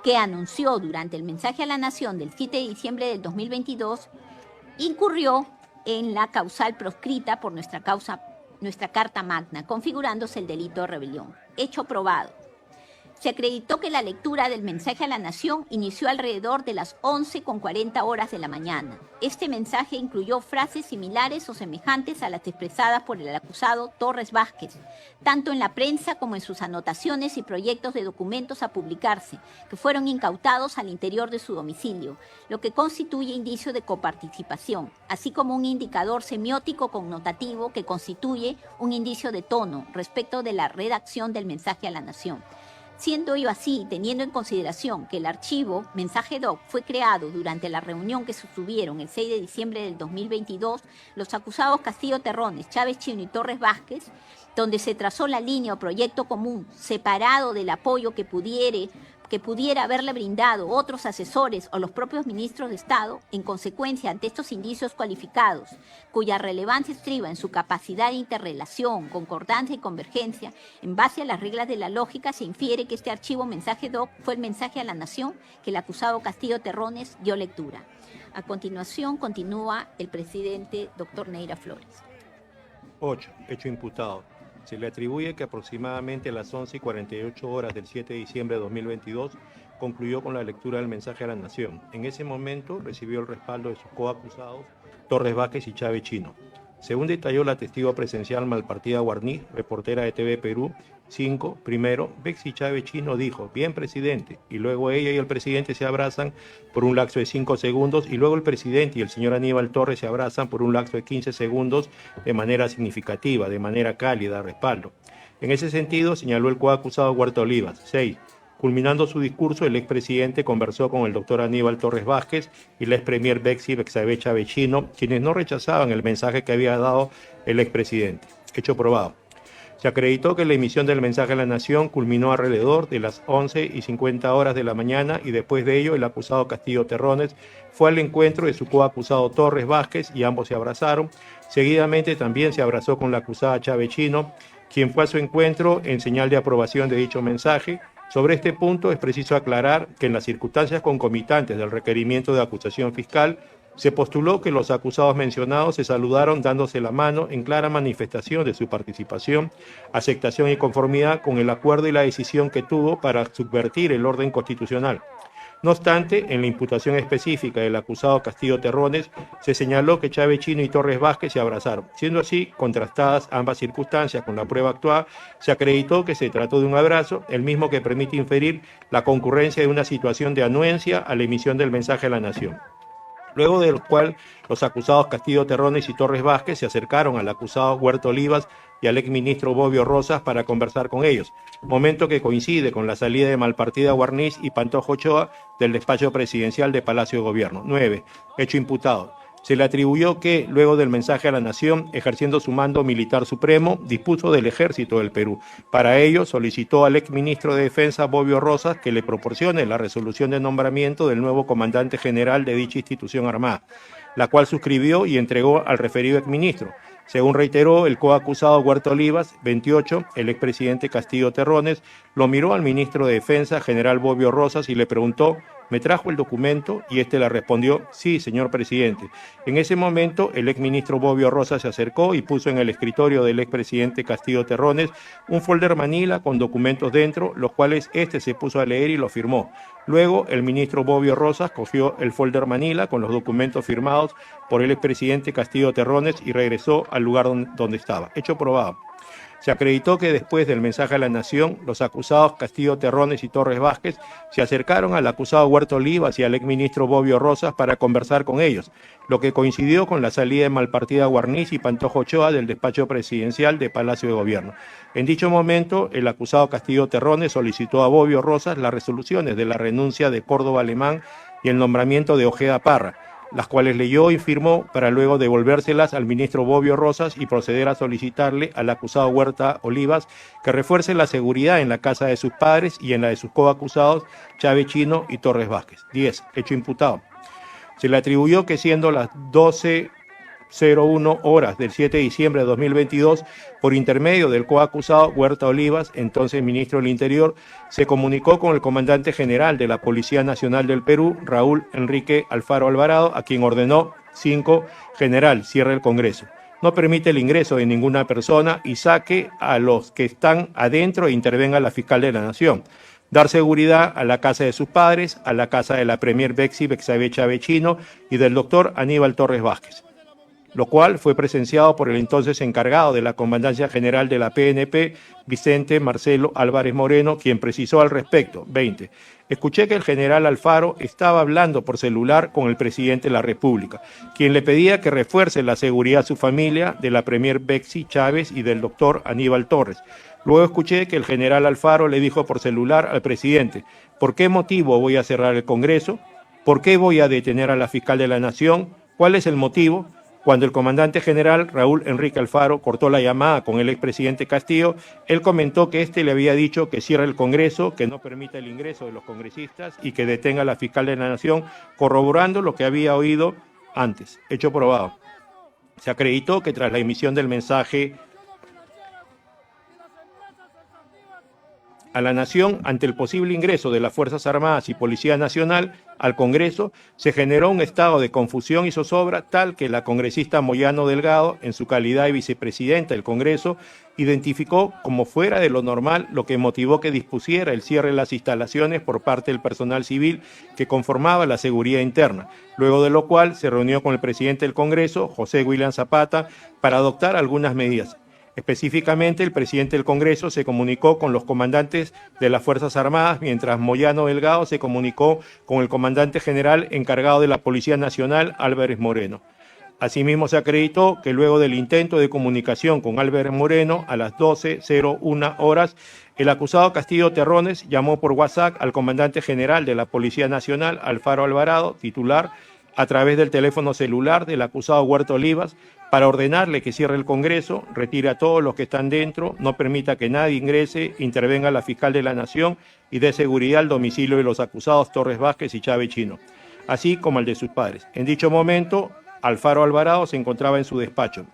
que anunció durante el mensaje a la nación del 7 de diciembre del 2022, incurrió en la causal proscrita por nuestra Carta Magna, configurándose el delito de rebelión. Hecho probado. Se acreditó que la lectura del mensaje a la nación inició alrededor de las 11:40 de la mañana. Este mensaje incluyó frases similares o semejantes a las expresadas por el acusado Torres Vázquez, tanto en la prensa como en sus anotaciones y proyectos de documentos a publicarse, que fueron incautados al interior de su domicilio, lo que constituye indicio de coparticipación, así como un indicador semiótico connotativo que constituye un indicio de tono respecto de la redacción del mensaje a la nación. Siendo ello así, teniendo en consideración que el archivo Mensaje Doc fue creado durante la reunión que sostuvieron el 6 de diciembre del 2022, los acusados Castillo Terrones, Chávez Chino y Torres Vázquez, donde se trazó la línea o proyecto común separado del apoyo que pudiera haberle brindado otros asesores o los propios ministros de Estado, en consecuencia, ante estos indicios cualificados, cuya relevancia estriba en su capacidad de interrelación, concordancia y convergencia, en base a las reglas de la lógica, se infiere que este archivo Mensaje Doc fue el mensaje a la nación que el acusado Castillo Terrones dio lectura. A continuación, continúa el presidente Dr. Neira Flores. 8. Hecho imputado. Se le atribuye que aproximadamente a las 11:48 del 7 de diciembre de 2022 concluyó con la lectura del mensaje a la nación. En ese momento recibió el respaldo de sus coacusados Torres Vázquez y Chávez Chino. Según detalló la testigo presencial Malpartida Guarniz, reportera de TV Perú, 5. Primero, Bexy Chávez Chino dijo, bien presidente, y luego ella y el presidente se abrazan por un lapso de 5 segundos, y luego el presidente y el señor Aníbal Torres se abrazan por un lapso de 15 segundos de manera significativa, de manera cálida, respaldo. En ese sentido, señaló el coacusado Huerta Olivas. 6. Culminando su discurso, el expresidente conversó con el doctor Aníbal Torres Vázquez y la expremier Bexy Bexabe Chávez Chino, quienes no rechazaban el mensaje que había dado el expresidente. Hecho probado. Se acreditó que la emisión del mensaje a la nación culminó alrededor de las 11:50 de la mañana y después de ello el acusado Castillo Terrones fue al encuentro de su coacusado Torres Vázquez y ambos se abrazaron. Seguidamente también se abrazó con la acusada Chávez Chino, quien fue a su encuentro en señal de aprobación de dicho mensaje. Sobre este punto es preciso aclarar que en las circunstancias concomitantes del requerimiento de acusación fiscal se postuló que los acusados mencionados se saludaron dándose la mano en clara manifestación de su participación, aceptación y conformidad con el acuerdo y la decisión que tuvo para subvertir el orden constitucional. No obstante, en la imputación específica del acusado Castillo Terrones, se señaló que Chávez Chino y Torres Vázquez se abrazaron. Siendo así, contrastadas ambas circunstancias con la prueba actual, se acreditó que se trató de un abrazo, el mismo que permite inferir la concurrencia de una situación de anuencia a la emisión del mensaje a la nación. Luego del cual los acusados Castillo Terrones y Torres Vázquez se acercaron al acusado Huerta Olivas y al exministro Bobbio Rosas para conversar con ellos, momento que coincide con la salida de Malpartida Guarniz y Pantojo Ochoa del despacho presidencial de Palacio de Gobierno. 9. Hecho imputado. Se le atribuyó que, luego del mensaje a la nación, ejerciendo su mando militar supremo, dispuso del ejército del Perú. Para ello, solicitó al exministro de Defensa, Bobbio Rosas, que le proporcione la resolución de nombramiento del nuevo comandante general de dicha institución armada, la cual suscribió y entregó al referido exministro. Según reiteró el coacusado Huerta Olivas, 28, el expresidente Castillo Terrones lo miró al ministro de Defensa, general Bobbio Rosas, y le preguntó ¿Me trajo el documento? Y este le respondió, sí, señor presidente. En ese momento, el exministro Bobbio Rosas se acercó y puso en el escritorio del expresidente Castillo Terrones un folder manila con documentos dentro, los cuales este se puso a leer y lo firmó. Luego, el ministro Bobbio Rosas cogió el folder manila con los documentos firmados por el expresidente Castillo Terrones y regresó al lugar donde estaba. Hecho probado. Se acreditó que después del mensaje a la Nación, los acusados Castillo Terrones y Torres Vázquez se acercaron al acusado Huerta Olivas y al exministro Bobbio Rosas para conversar con ellos, lo que coincidió con la salida de Malpartida Guarniz y Pantojo Ochoa del despacho presidencial de Palacio de Gobierno. En dicho momento, el acusado Castillo Terrones solicitó a Bobbio Rosas las resoluciones de la renuncia de Córdoba Alemán y el nombramiento de Ojeda Parra, las cuales leyó y firmó para luego devolvérselas al ministro Bobbio Rosas y proceder a solicitarle al acusado Huerta Olivas que refuerce la seguridad en la casa de sus padres y en la de sus coacusados Chávez Chino y Torres Vázquez. 10. Hecho imputado. Se le atribuyó que siendo las 12:01 horas del 7 de diciembre de 2022, por intermedio del coacusado Huerta Olivas, entonces ministro del Interior, se comunicó con el comandante general de la Policía Nacional del Perú, Raúl Enrique Alfaro Alvarado, a quien ordenó: 5. General, cierre el Congreso. No permite el ingreso de ninguna persona y saque a los que están adentro e intervenga la fiscal de la Nación. Dar seguridad a la casa de sus padres, a la casa de la premier Bexy Bexabe Chávez Chino y del doctor Aníbal Torres Vázquez, lo cual fue presenciado por el entonces encargado de la Comandancia General de la PNP, Vicente Marcelo Álvarez Moreno, quien precisó al respecto. 20. Escuché que el general Alfaro estaba hablando por celular con el presidente de la República, quien le pedía que refuerce la seguridad a su familia, de la premier Bexy Chávez y del doctor Aníbal Torres. Luego escuché que el general Alfaro le dijo por celular al presidente: ¿por qué motivo voy a cerrar el Congreso? ¿Por qué voy a detener a la fiscal de la Nación? ¿Cuál es el motivo? Cuando el comandante general Raúl Enrique Alfaro cortó la llamada con el expresidente Castillo, él comentó que éste le había dicho que cierre el Congreso, que no permita el ingreso de los congresistas y que detenga a la fiscal de la Nación, corroborando lo que había oído antes. Hecho probado. Se acreditó que tras la emisión del mensaje a la Nación ante el posible ingreso de las Fuerzas Armadas y Policía Nacional al Congreso, se generó un estado de confusión y zozobra tal que la congresista Moyano Delgado, en su calidad de vicepresidenta del Congreso, identificó como fuera de lo normal lo que motivó que dispusiera el cierre de las instalaciones por parte del personal civil que conformaba la seguridad interna, luego de lo cual se reunió con el presidente del Congreso, José William Zapata, para adoptar algunas medidas. Específicamente, el presidente del Congreso se comunicó con los comandantes de las Fuerzas Armadas, mientras Moyano Delgado se comunicó con el comandante general encargado de la Policía Nacional, Álvarez Moreno. Asimismo, se acreditó que luego del intento de comunicación con Álvarez Moreno, a las 12:01 horas, el acusado Castillo Terrones llamó por WhatsApp al comandante general de la Policía Nacional, Alfaro Alvarado, titular, a través del teléfono celular del acusado Huerta Olivas, para ordenarle que cierre el Congreso, retire a todos los que están dentro, no permita que nadie ingrese, intervenga la fiscal de la Nación y dé seguridad al domicilio de los acusados Torres Vázquez y Chávez Chino, así como al de sus padres. En dicho momento, Alfaro Alvarado se encontraba en su despacho,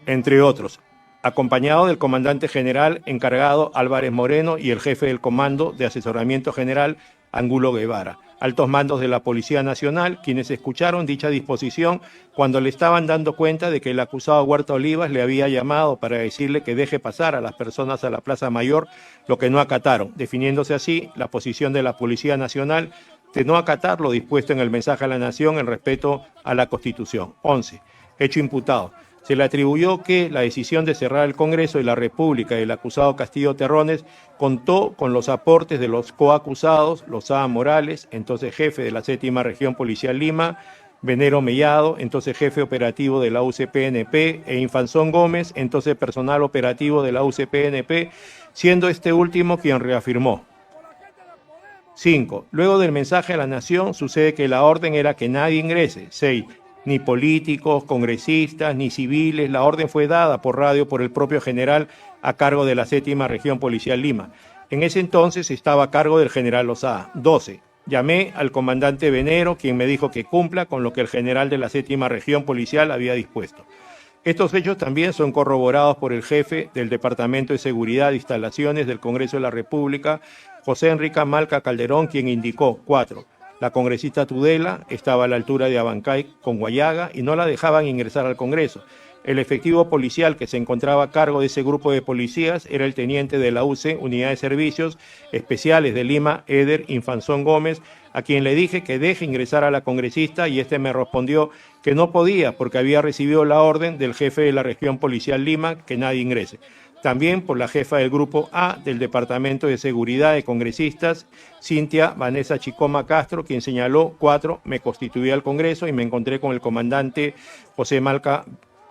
entre otros, acompañado del comandante general encargado Álvarez Moreno y el jefe del Comando de Asesoramiento General, Angulo Guevara, altos mandos de la Policía Nacional, quienes escucharon dicha disposición cuando le estaban dando cuenta de que el acusado Huerta Olivas le había llamado para decirle que deje pasar a las personas a la Plaza Mayor, lo que no acataron, definiéndose así la posición de la Policía Nacional de no acatar lo dispuesto en el mensaje a la Nación en respeto a la Constitución. 11. Hecho imputado. Se le atribuyó que la decisión de cerrar el Congreso de la República del acusado Castillo Terrones contó con los aportes de los coacusados, Lozada Morales, entonces jefe de la 7ª Región Policial Lima, Venero Mellado, entonces jefe operativo de la UCPNP, e Infanzón Gómez, entonces personal operativo de la UCPNP, siendo este último quien reafirmó. 5. Luego del mensaje a la Nación, sucede que la orden era que nadie ingrese. 6. Ni políticos, congresistas, ni civiles. La orden fue dada por radio por el propio general a cargo de la 7ª Región Policial Lima. En ese entonces estaba a cargo del general Lozada. 12. Llamé al comandante Venero, quien me dijo que cumpla con lo que el general de la 7ª Región Policial había dispuesto. Estos hechos también son corroborados por el jefe del Departamento de Seguridad e Instalaciones del Congreso de la República, José Enrique Malca Calderón, quien indicó: 4. La congresista Tudela estaba a la altura de Abancay con Guayaga y no la dejaban ingresar al Congreso. El efectivo policial que se encontraba a cargo de ese grupo de policías era el teniente de la UCE, Unidad de Servicios Especiales de Lima, Eder Infanzón Gómez, a quien le dije que deje ingresar a la congresista y este me respondió que no podía porque había recibido la orden del jefe de la región policial Lima que nadie ingrese. También por la jefa del Grupo A del Departamento de Seguridad de Congresistas, Cintia Vanessa Chicoma Castro, quien señaló: 4. Me constituí al Congreso y me encontré con el comandante José Malca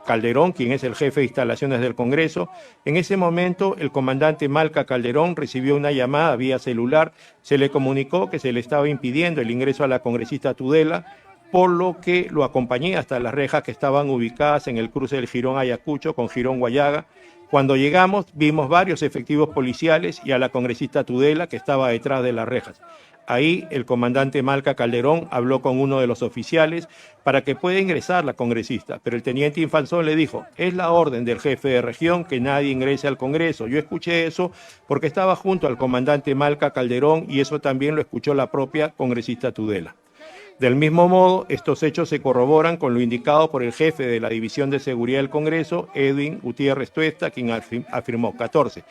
Calderón, quien es el jefe de instalaciones del Congreso. En ese momento, el comandante Malca Calderón recibió una llamada vía celular. Se le comunicó que se le estaba impidiendo el ingreso a la congresista Tudela, por lo que lo acompañé hasta las rejas que estaban ubicadas en el cruce del Jirón Ayacucho con Jirón Guayaga. Cuando llegamos, vimos varios efectivos policiales y a la congresista Tudela, que estaba detrás de las rejas. Ahí el comandante Malca Calderón habló con uno de los oficiales para que pueda ingresar la congresista, pero el teniente Infanzón le dijo: es la orden del jefe de región que nadie ingrese al Congreso. Yo escuché eso porque estaba junto al comandante Malca Calderón y eso también lo escuchó la propia congresista Tudela. Del mismo modo, estos hechos se corroboran con lo indicado por el jefe de la División de Seguridad del Congreso, Edwin Gutiérrez Tuesta, quien afirmó: 14.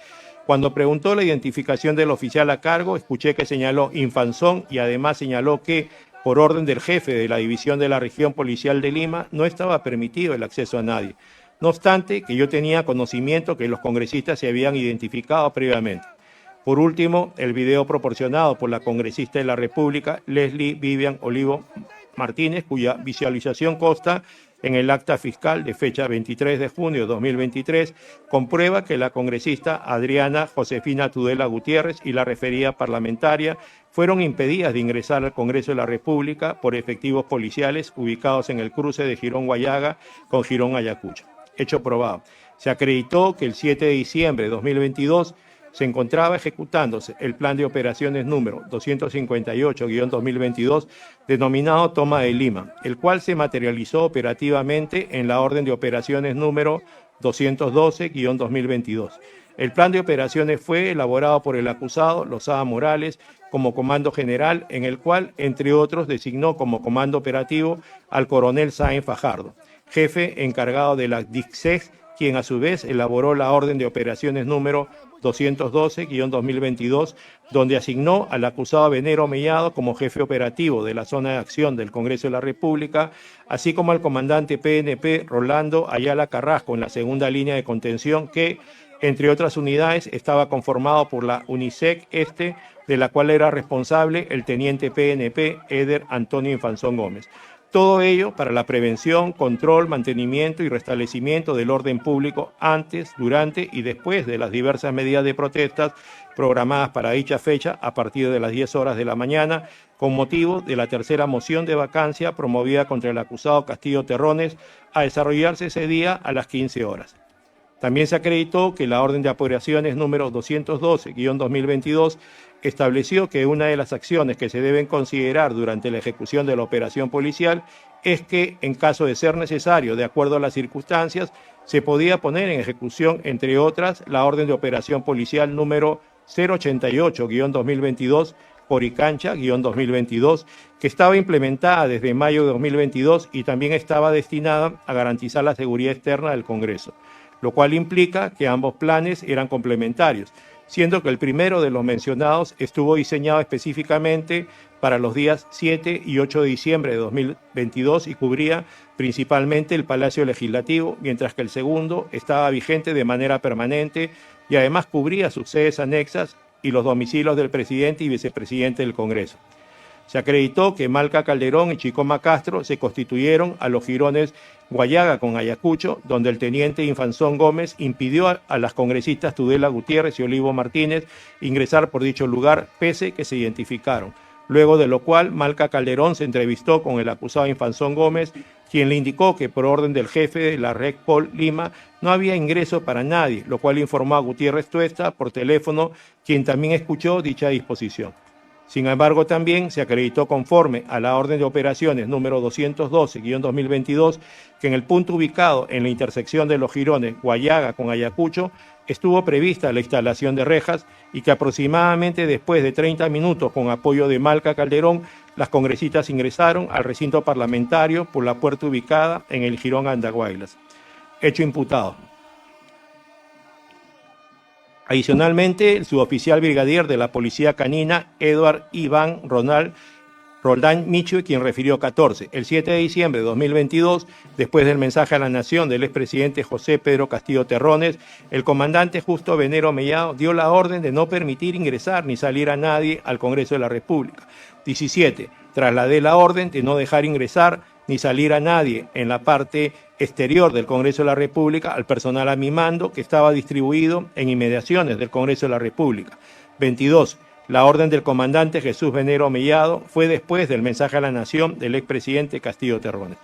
Cuando preguntó la identificación del oficial a cargo, escuché que señaló Infanzón y además señaló que, por orden del jefe de la División de la Región Policial de Lima, no estaba permitido el acceso a nadie. No obstante, que yo tenía conocimiento que los congresistas se habían identificado previamente. Por último, el video proporcionado por la congresista de la República, Leslie Vivian Olivo Martínez, cuya visualización consta en el acta fiscal de fecha 23 de junio de 2023, comprueba que la congresista Adriana Josefina Tudela Gutiérrez y la referida parlamentaria fueron impedidas de ingresar al Congreso de la República por efectivos policiales ubicados en el cruce de Jirón Guayaga con Jirón Ayacucho. Hecho probado. Se acreditó que el 7 de diciembre de 2022 se encontraba ejecutándose el plan de operaciones número 258-2022 denominado Toma de Lima, el cual se materializó operativamente en la orden de operaciones número 212-2022. El plan de operaciones fue elaborado por el acusado Lozada Morales como comando general, en el cual, entre otros, designó como comando operativo al coronel Sáenz Fajardo, jefe encargado de la DICSEG, quien a su vez elaboró la orden de operaciones número 212-2022, donde asignó al acusado Venero Mellado como jefe operativo de la zona de acción del Congreso de la República, así como al comandante PNP Rolando Ayala Carrasco en la segunda línea de contención que, entre otras unidades, estaba conformado por la UNISEC Este, de la cual era responsable el teniente PNP Eder Antonio Infanzón Gómez. Todo ello para la prevención, control, mantenimiento y restablecimiento del orden público antes, durante y después de las diversas medidas de protestas programadas para dicha fecha a partir de las 10 horas de la mañana, con motivo de la tercera moción de vacancia promovida contra el acusado Castillo Terrones a desarrollarse ese día a las 15 horas. También se acreditó que la orden de operaciones número 212-2022 estableció que una de las acciones que se deben considerar durante la ejecución de la operación policial es que, en caso de ser necesario, de acuerdo a las circunstancias, se podía poner en ejecución, entre otras, la orden de operación policial número 088-2022, Coricancha-2022, que estaba implementada desde mayo de 2022 y también estaba destinada a garantizar la seguridad externa del Congreso, lo cual implica que ambos planes eran complementarios, siendo que el primero de los mencionados estuvo diseñado específicamente para los días 7 y 8 de diciembre de 2022 y cubría principalmente el Palacio Legislativo, mientras que el segundo estaba vigente de manera permanente y además cubría sus sedes anexas y los domicilios del presidente y vicepresidente del Congreso. Se acreditó que Malca Calderón y Chicoma Castro se constituyeron a los jirones Guayaga con Ayacucho, donde el teniente Infanzón Gómez impidió a las congresistas Tudela Gutiérrez y Olivo Martínez ingresar por dicho lugar, pese que se identificaron. Luego de lo cual, Malca Calderón se entrevistó con el acusado Infanzón Gómez, quien le indicó que por orden del jefe de la RECPOL Lima no había ingreso para nadie, lo cual informó a Gutiérrez Tuesta por teléfono, quien también escuchó dicha disposición. Sin embargo, también se acreditó conforme a la orden de operaciones número 212-2022 que en el punto ubicado en la intersección de los jirones Guayaga con Ayacucho estuvo prevista la instalación de rejas y que aproximadamente después de 30 minutos con apoyo de Malca Calderón, las congresistas ingresaron al recinto parlamentario por la puerta ubicada en el jirón Andahuaylas. Hecho imputado. Adicionalmente, el suboficial brigadier de la Policía Canina, Edward Iván Roldán Michue, quien refirió 14. El 7 de diciembre de 2022, después del mensaje a la nación del expresidente José Pedro Castillo Terrones, el comandante Justo Venero Mellado dio la orden de no permitir ingresar ni salir a nadie al Congreso de la República. 17. Trasladé la orden de no dejar ingresar ni salir a nadie en la parte exterior del Congreso de la República al personal a mi mando que estaba distribuido en inmediaciones del Congreso de la República. 22. La orden del comandante Jesús Venero Mellado fue después del mensaje a la nación del expresidente Castillo Terrones.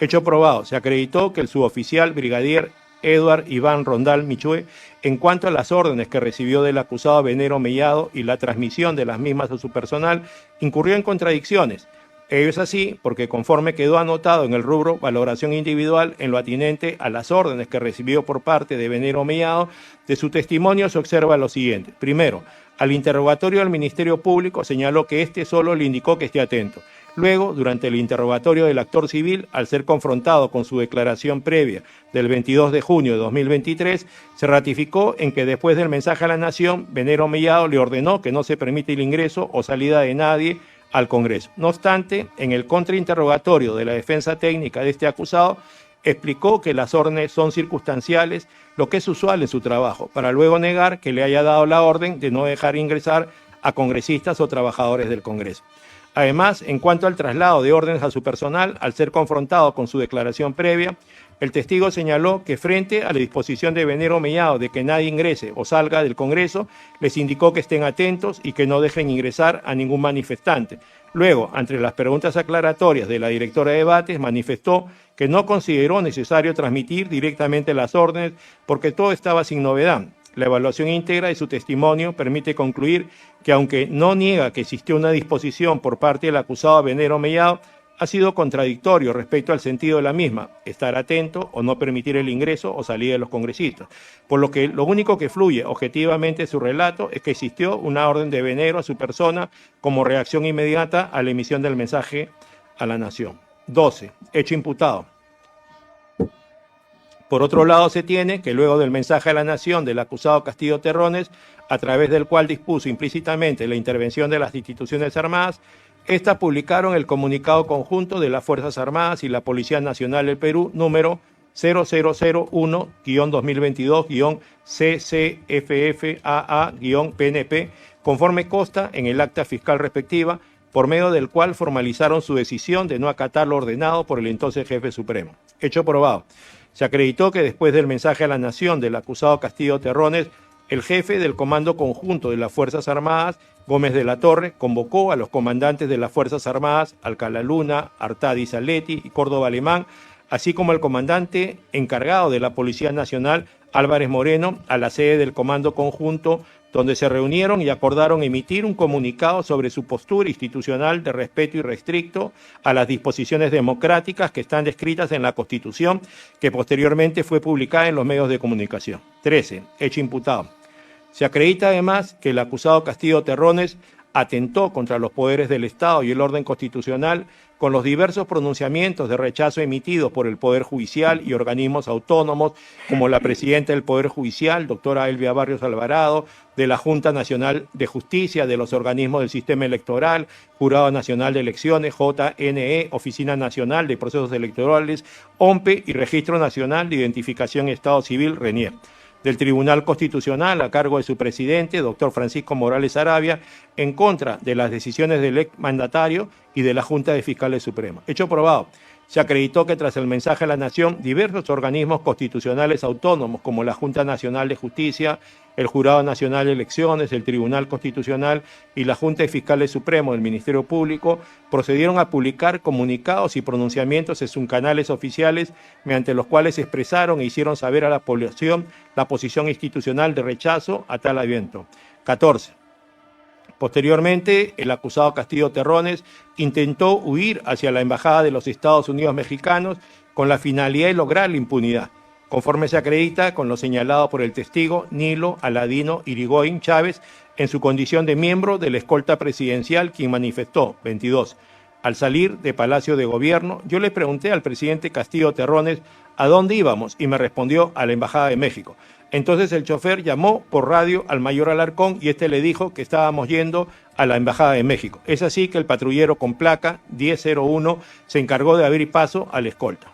Hecho probado, se acreditó que el suboficial brigadier Edward Iván Rondal Michue, en cuanto a las órdenes que recibió del acusado Venero Mellado y la transmisión de las mismas a su personal, incurrió en contradicciones. Ello es así porque conforme quedó anotado en el rubro valoración individual en lo atinente a las órdenes que recibió por parte de Venero Mellado, de su testimonio se observa lo siguiente. Primero, al interrogatorio del Ministerio Público señaló que éste solo le indicó que esté atento. Luego, durante el interrogatorio del actor civil, al ser confrontado con su declaración previa del 22 de junio de 2023, se ratificó en que después del mensaje a la nación, Venero Mellado le ordenó que no se permite el ingreso o salida de nadie al Congreso. No obstante, en el contrainterrogatorio de la defensa técnica de este acusado, explicó que las órdenes son circunstanciales, lo que es usual en su trabajo, para luego negar que le haya dado la orden de no dejar ingresar a congresistas o trabajadores del Congreso. Además, en cuanto al traslado de órdenes a su personal, al ser confrontado con su declaración previa, el testigo señaló que frente a la disposición de Venero Mellado de que nadie ingrese o salga del Congreso, les indicó que estén atentos y que no dejen ingresar a ningún manifestante. Luego, ante las preguntas aclaratorias de la directora de debates, manifestó que no consideró necesario transmitir directamente las órdenes porque todo estaba sin novedad. La evaluación íntegra de su testimonio permite concluir que, aunque no niega que existió una disposición por parte del acusado Venero Mellado, ha sido contradictorio respecto al sentido de la misma, estar atento o no permitir el ingreso o salida de los congresistas. Por lo que lo único que fluye objetivamente de su relato es que existió una orden de Venero a su persona como reacción inmediata a la emisión del mensaje a la nación. 12. Hecho imputado. Por otro lado, se tiene que luego del mensaje a la nación del acusado Castillo Terrones, a través del cual dispuso implícitamente la intervención de las instituciones armadas, estas publicaron el comunicado conjunto de las Fuerzas Armadas y la Policía Nacional del Perú número 0001-2022-CCFFAA-PNP, conforme consta en el acta fiscal respectiva, por medio del cual formalizaron su decisión de no acatar lo ordenado por el entonces jefe supremo. Hecho probado. Se acreditó que después del mensaje a la nación del acusado Castillo Terrones, el jefe del Comando Conjunto de las Fuerzas Armadas, Gómez de la Torre, convocó a los comandantes de las Fuerzas Armadas, Alcalá Luna, Artadi Saletti y Córdoba Alemán, así como al comandante encargado de la Policía Nacional, Álvarez Moreno, a la sede del Comando Conjunto, donde se reunieron y acordaron emitir un comunicado sobre su postura institucional de respeto irrestricto a las disposiciones democráticas que están descritas en la Constitución, que posteriormente fue publicada en los medios de comunicación. 13. Hecho imputado. Se acredita además que el acusado Castillo Terrones atentó contra los poderes del Estado y el orden constitucional con los diversos pronunciamientos de rechazo emitidos por el Poder Judicial y organismos autónomos, como la presidenta del Poder Judicial, doctora Elvia Barrios Alvarado, de la Junta Nacional de Justicia, de los organismos del Sistema Electoral, Jurado Nacional de Elecciones, JNE, Oficina Nacional de Procesos Electorales, OMPE y Registro Nacional de Identificación y Estado Civil, RENIER. Del Tribunal Constitucional, a cargo de su presidente, doctor Francisco Morales Arabia, en contra de las decisiones del ex mandatario y de la Junta de Fiscales Suprema. Hecho probado. Se acreditó que tras el mensaje a la nación, diversos organismos constitucionales autónomos, como la Junta Nacional de Justicia, el Jurado Nacional de Elecciones, el Tribunal Constitucional y la Junta de Fiscales Supremos del Ministerio Público, procedieron a publicar comunicados y pronunciamientos en sus canales oficiales, mediante los cuales expresaron e hicieron saber a la población la posición institucional de rechazo a tal evento. 14. Posteriormente, el acusado Castillo Terrones intentó huir hacia la Embajada de los Estados Unidos mexicanos con la finalidad de lograr la impunidad, conforme se acredita con lo señalado por el testigo Nilo Aladino Irigoyen Chávez en su condición de miembro de la escolta presidencial, quien manifestó, 22, al salir de Palacio de Gobierno, yo le pregunté al presidente Castillo Terrones a dónde íbamos y me respondió a la Embajada de México. Entonces el chofer llamó por radio al mayor Alarcón y este le dijo que estábamos yendo a la Embajada de México. Es así que el patrullero con placa 1001 se encargó de abrir paso a la escolta.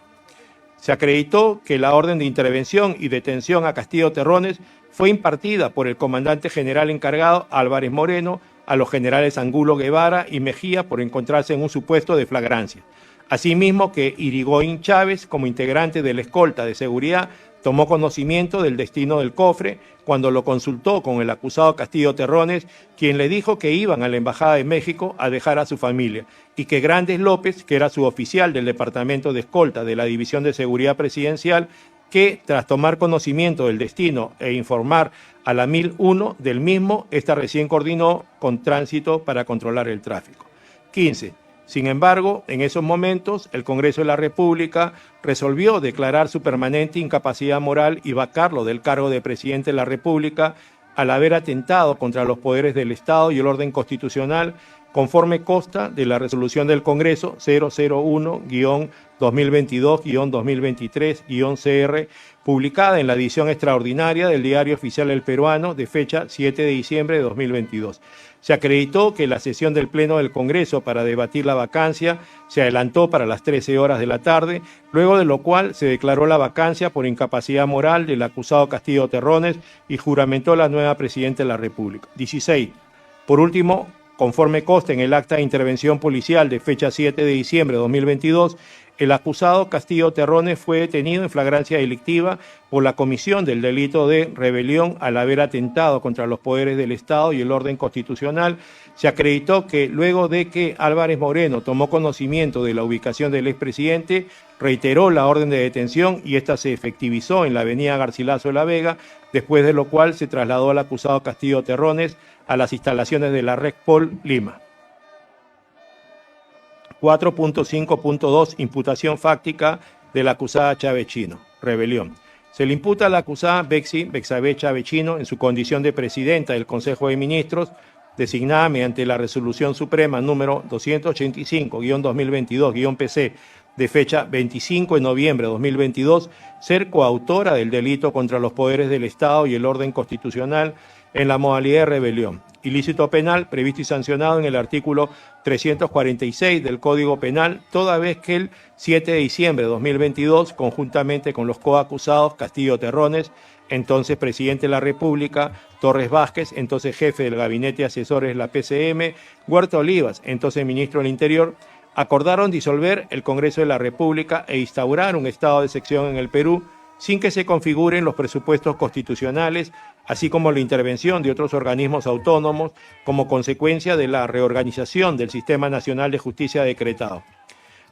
Se acreditó que la orden de intervención y detención a Castillo Terrones fue impartida por el comandante general encargado Álvarez Moreno a los generales Angulo Guevara y Mejía por encontrarse en un supuesto de flagrancia. Asimismo que Irigoyen Chávez, como integrante de la escolta de seguridad, tomó conocimiento del destino del cofre cuando lo consultó con el acusado Castillo Terrones, quien le dijo que iban a la Embajada de México a dejar a su familia y que Grandes López, que era su oficial del Departamento de Escolta de la División de Seguridad Presidencial, que tras tomar conocimiento del destino e informar a la 1001 del mismo, esta recién coordinó con Tránsito para controlar el tráfico. 15. Sin embargo, en esos momentos, el Congreso de la República resolvió declarar su permanente incapacidad moral y vacarlo del cargo de presidente de la República al haber atentado contra los poderes del Estado y el orden constitucional, conforme consta de la resolución del Congreso 001-2022-2023-CR, publicada en la edición extraordinaria del Diario Oficial El Peruano de fecha 7 de diciembre de 2022. Se acreditó que la sesión del Pleno del Congreso para debatir la vacancia se adelantó para las 13 horas de la tarde, luego de lo cual se declaró la vacancia por incapacidad moral del acusado Castillo Terrones y juramentó la nueva presidenta de la República. 16. Por último, conforme consta en el acta de intervención policial de fecha 7 de diciembre de 2022, el acusado Castillo Terrones fue detenido en flagrancia delictiva por la comisión del delito de rebelión al haber atentado contra los poderes del Estado y el orden constitucional. Se acreditó que luego de que Álvarez Moreno tomó conocimiento de la ubicación del expresidente, reiteró la orden de detención y esta se efectivizó en la avenida Garcilaso de la Vega, después de lo cual se trasladó al acusado Castillo Terrones a las instalaciones de la RECPOL Lima. 4.5.2 Imputación fáctica de la acusada Chávez Chino. Rebelión. Se le imputa a la acusada Bexabe Chávez Chino en su condición de presidenta del Consejo de Ministros, designada mediante la Resolución Suprema número 285-2022-PC de fecha 25 de noviembre de 2022, ser coautora del delito contra los poderes del Estado y el orden constitucional en la modalidad de rebelión, ilícito penal previsto y sancionado en el artículo 346 del Código Penal, toda vez que el 7 de diciembre de 2022, conjuntamente con los coacusados Castillo Terrones, entonces presidente de la República, Torres Vázquez, entonces jefe del Gabinete de Asesores de la PCM, Huerta Olivas, entonces ministro del Interior, acordaron disolver el Congreso de la República e instaurar un estado de excepción en el Perú, sin que se configuren los presupuestos constitucionales, así como la intervención de otros organismos autónomos como consecuencia de la reorganización del Sistema Nacional de Justicia decretado.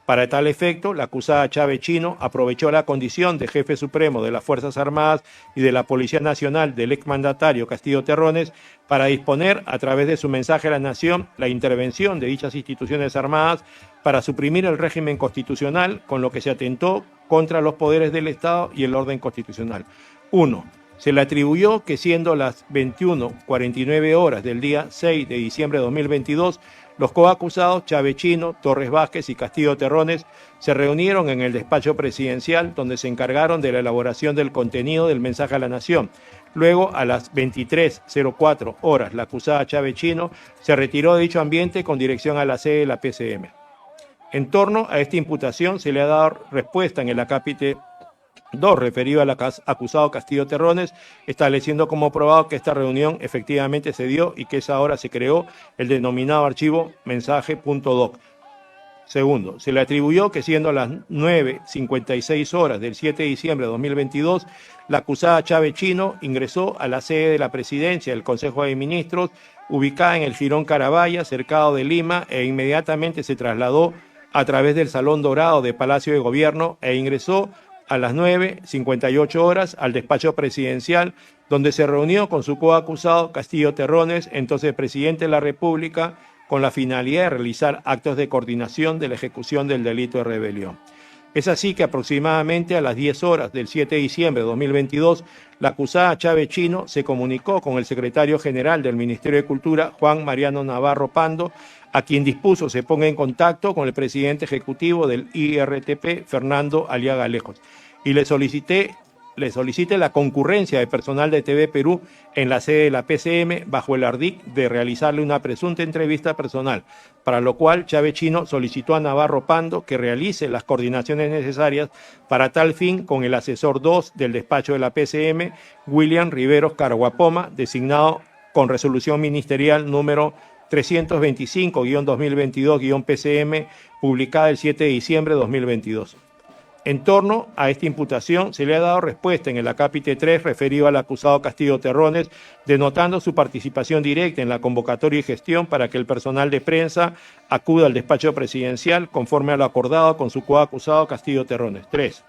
Para tal efecto, la acusada Chávez Chino aprovechó la condición de jefe supremo de las Fuerzas Armadas y de la Policía Nacional del exmandatario Castillo Terrones para disponer, a través de su mensaje a la Nación, la intervención de dichas instituciones armadas para suprimir el régimen constitucional, con lo que se atentó contra los poderes del Estado y el orden constitucional. 1. Se le atribuyó que siendo las 21:49 horas del día 6 de diciembre de 2022, los coacusados Chávez Chino, Torres Vázquez y Castillo Terrones se reunieron en el despacho presidencial donde se encargaron de la elaboración del contenido del mensaje a la Nación. Luego, a las 23:04 horas, la acusada Chávez Chino se retiró de dicho ambiente con dirección a la sede de la PCM. En torno a esta imputación se le ha dado respuesta en el acápite 2, referido al acusado Castillo Terrones, estableciendo como probado que esta reunión efectivamente se dio y que esa hora se creó el denominado archivo mensaje.doc. Segundo, se le atribuyó que siendo las 9:56 horas del 7 de diciembre de 2022, la acusada Chávez Chino ingresó a la sede de la presidencia del Consejo de Ministros, ubicada en el Jirón Carabaya, cercado de Lima, e inmediatamente se trasladó a través del Salón Dorado de Palacio de Gobierno e ingresó a las 9:58 horas al despacho presidencial, donde se reunió con su coacusado Castillo Terrones, entonces presidente de la República, con la finalidad de realizar actos de coordinación de la ejecución del delito de rebelión. Es así que aproximadamente a las 10 horas del 7 de diciembre de 2022, la acusada Chávez Chino se comunicó con el secretario general del Ministerio de Cultura, Juan Mariano Navarro Pando, a quien dispuso se ponga en contacto con el presidente ejecutivo del IRTP, Fernando Aliaga Lejos, y le solicite la concurrencia de personal de TV Perú en la sede de la PCM bajo el ardid de realizarle una presunta entrevista personal, para lo cual Chávez Chino solicitó a Navarro Pando que realice las coordinaciones necesarias para tal fin con el asesor 2 del despacho de la PCM, William Riveros Caraguapoma, designado con resolución ministerial número 325-2022-PCM, publicada el 7 de diciembre de 2022. En torno a esta imputación se le ha dado respuesta en el acápite 3 referido al acusado Castillo Terrones, denotando su participación directa en la convocatoria y gestión para que el personal de prensa acuda al despacho presidencial conforme a lo acordado con su coacusado Castillo Terrones. 3.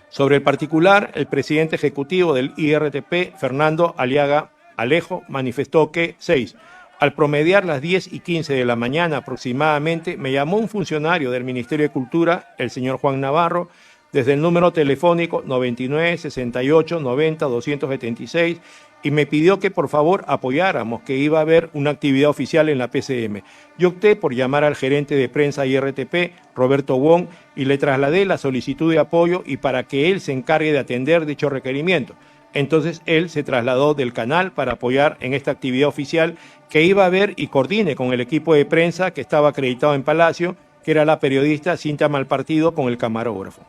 Sobre el particular, el presidente ejecutivo del IRTP, Fernando Aliaga Alejo, manifestó que 6. Al promediar las 10:15 de la mañana aproximadamente, me llamó un funcionario del Ministerio de Cultura, el señor Juan Navarro, desde el número telefónico 99 68 90 276 y me pidió que por favor apoyáramos, que iba a haber una actividad oficial en la PCM. Yo opté por llamar al gerente de prensa IRTP, Roberto Wong, y le trasladé la solicitud de apoyo y para que él se encargue de atender dicho requerimiento. Entonces él se trasladó del canal para apoyar en esta actividad oficial que iba a haber y coordine con el equipo de prensa que estaba acreditado en Palacio, que era la periodista Cintia Malpartido con el camarógrafo.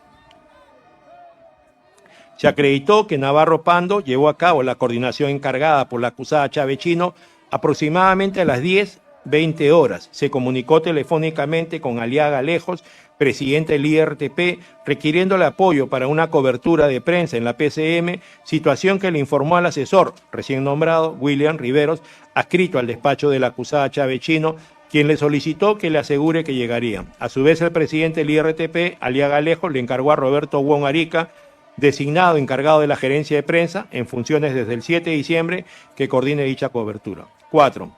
Se acreditó que Navarro Pando llevó a cabo la coordinación encargada por la acusada Chávez Chino aproximadamente a las 10:20 horas. Se comunicó telefónicamente con Aliaga Lejos, presidente del IRTP, requiriéndole apoyo para una cobertura de prensa en la PCM, situación que le informó al asesor recién nombrado, William Riveros, adscrito al despacho de la acusada Chávez Chino, quien le solicitó que le asegure que llegaría. A su vez, el presidente del IRTP, Aliaga Lejos, le encargó a Roberto Wong Arica, designado encargado de la gerencia de prensa, en funciones desde el 7 de diciembre, que coordine dicha cobertura. 4.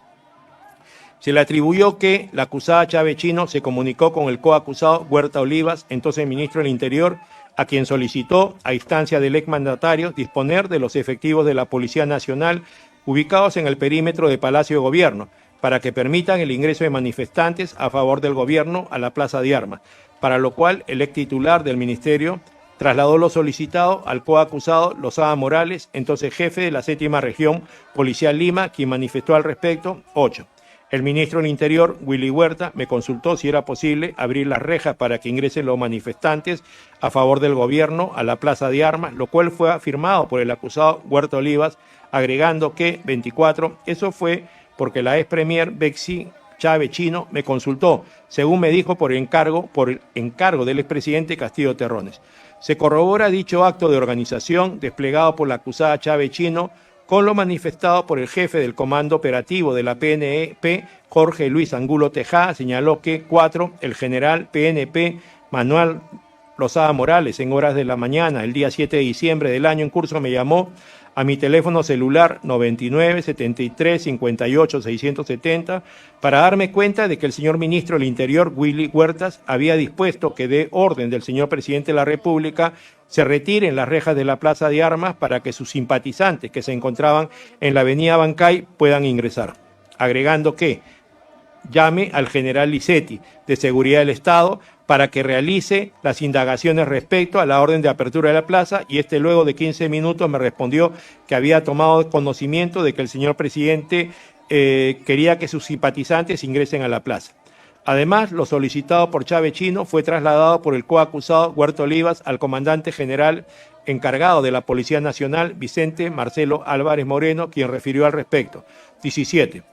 Se le atribuyó que la acusada Chávez Chino se comunicó con el coacusado Huerta Olivas, entonces ministro del Interior, a quien solicitó, a instancia del exmandatario, disponer de los efectivos de la Policía Nacional ubicados en el perímetro de Palacio de Gobierno, para que permitan el ingreso de manifestantes a favor del gobierno a la Plaza de Armas, para lo cual el ex titular del ministerio trasladó lo solicitado al coacusado Lozada Morales, entonces jefe de la 7ª Región Policial Lima, quien manifestó al respecto. 8. El ministro del Interior, Willy Huerta, me consultó si era posible abrir las rejas para que ingresen los manifestantes a favor del gobierno a la Plaza de Armas, lo cual fue afirmado por el acusado Huerta Olivas, agregando que, 24, eso fue porque la ex premier Betsy Chávez Chino me consultó, según me dijo por encargo del expresidente Castillo Terrones. Se corrobora dicho acto de organización desplegado por la acusada Chávez Chino con lo manifestado por el jefe del Comando Operativo de la PNP, Jorge Luis Angulo Tejada. Señaló que 4, el general PNP Manuel Lozada Morales, en horas de la mañana, el día 7 de diciembre del año en curso, me llamó a mi teléfono celular 99 73 58 670 para darme cuenta de que el señor ministro del Interior, Willy Huertas, había dispuesto que de orden del señor presidente de la República se retiren las rejas de la Plaza de Armas para que sus simpatizantes que se encontraban en la avenida Bancay puedan ingresar, agregando que llame al general Licetti de Seguridad del Estado para que realice las indagaciones respecto a la orden de apertura de la plaza, y luego de 15 minutos me respondió que había tomado conocimiento de que el señor presidente quería que sus simpatizantes ingresen a la plaza. Además, lo solicitado por Chávez Chino fue trasladado por el coacusado Huerta Olivas al comandante general encargado de la Policía Nacional, Vicente Marcelo Álvarez Moreno, quien refirió al respecto. 17.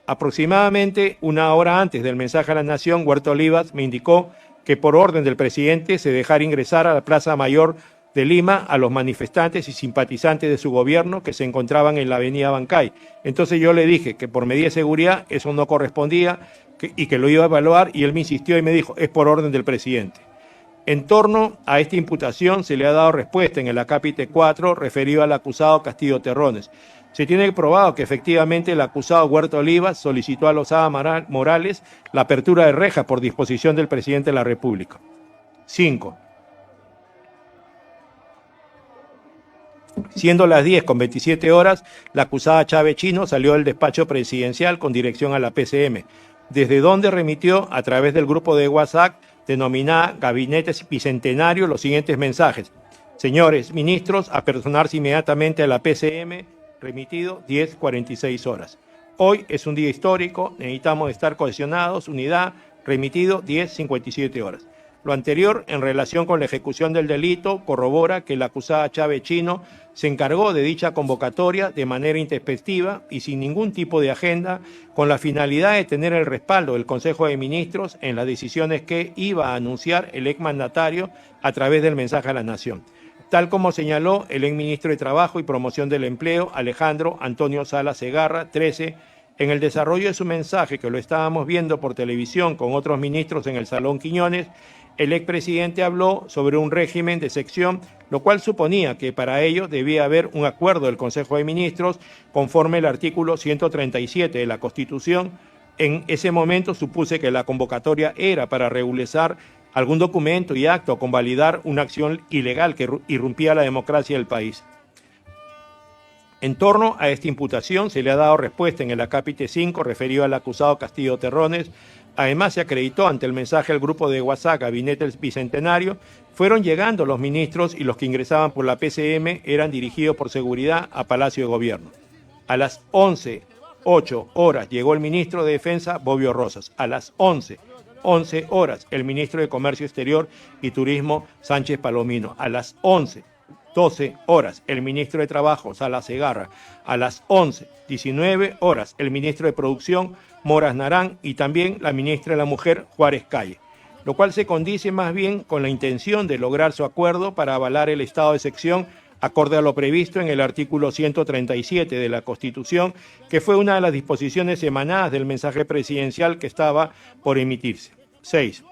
Aproximadamente una hora antes del mensaje a la Nación, Huerta Olivas me indicó que por orden del presidente se dejara ingresar a la Plaza Mayor de Lima a los manifestantes y simpatizantes de su gobierno que se encontraban en la avenida Bancay. Entonces yo le dije que por medida de seguridad eso no correspondía y que lo iba a evaluar, y él me insistió y me dijo, es por orden del presidente. En torno a esta imputación se le ha dado respuesta en el acápite 4 referido al acusado Castillo Terrones. Se tiene probado que efectivamente el acusado Huerta Olivas solicitó a Lozada Morales la apertura de rejas por disposición del presidente de la República. 5. Siendo las 10:27, la acusada Chávez Chino salió del despacho presidencial con dirección a la PCM, desde donde remitió a través del grupo de WhatsApp denominada Gabinete Bicentenario los siguientes mensajes. Señores ministros, apersonarse inmediatamente a la PCM, remitido 10:46. Hoy es un día histórico, necesitamos estar cohesionados, unidad, remitido 10:57. Lo anterior, en relación con la ejecución del delito, corrobora que la acusada Chávez Chino se encargó de dicha convocatoria de manera intempestiva y sin ningún tipo de agenda, con la finalidad de tener el respaldo del Consejo de Ministros en las decisiones que iba a anunciar el exmandatario a través del mensaje a la Nación. Tal como señaló el exministro de Trabajo y Promoción del Empleo, Alejandro Antonio Sala Segarra, 13, en el desarrollo de su mensaje, que lo estábamos viendo por televisión con otros ministros en el Salón Quiñones, el expresidente habló sobre un régimen de sección, lo cual suponía que para ello debía haber un acuerdo del Consejo de Ministros conforme el artículo 137 de la Constitución. En ese momento supuse que la convocatoria era para regularizar algún documento y acto o convalidar una acción ilegal que irrumpía la democracia del país. En torno a esta imputación se le ha dado respuesta en el acápite 5 referido al acusado Castillo Terrones. Además, se acreditó ante el mensaje al grupo de WhatsApp Gabinete Bicentenario, fueron llegando los ministros y los que ingresaban por la PCM eran dirigidos por seguridad a Palacio de Gobierno. A las 11:08 llegó el ministro de Defensa, Bobbio Rosas. A las 11:11 el ministro de Comercio Exterior y Turismo, Sánchez Palomino. A las 11:12 el ministro de Trabajo, Sala Segarra. A las 11:19 el ministro de Producción, Moras Narán, y también la ministra de la Mujer, Juárez Calle, lo cual se condice más bien con la intención de lograr su acuerdo para avalar el estado de sección acorde a lo previsto en el artículo 137 de la Constitución, que fue una de las disposiciones emanadas del mensaje presidencial que estaba por emitirse. 6.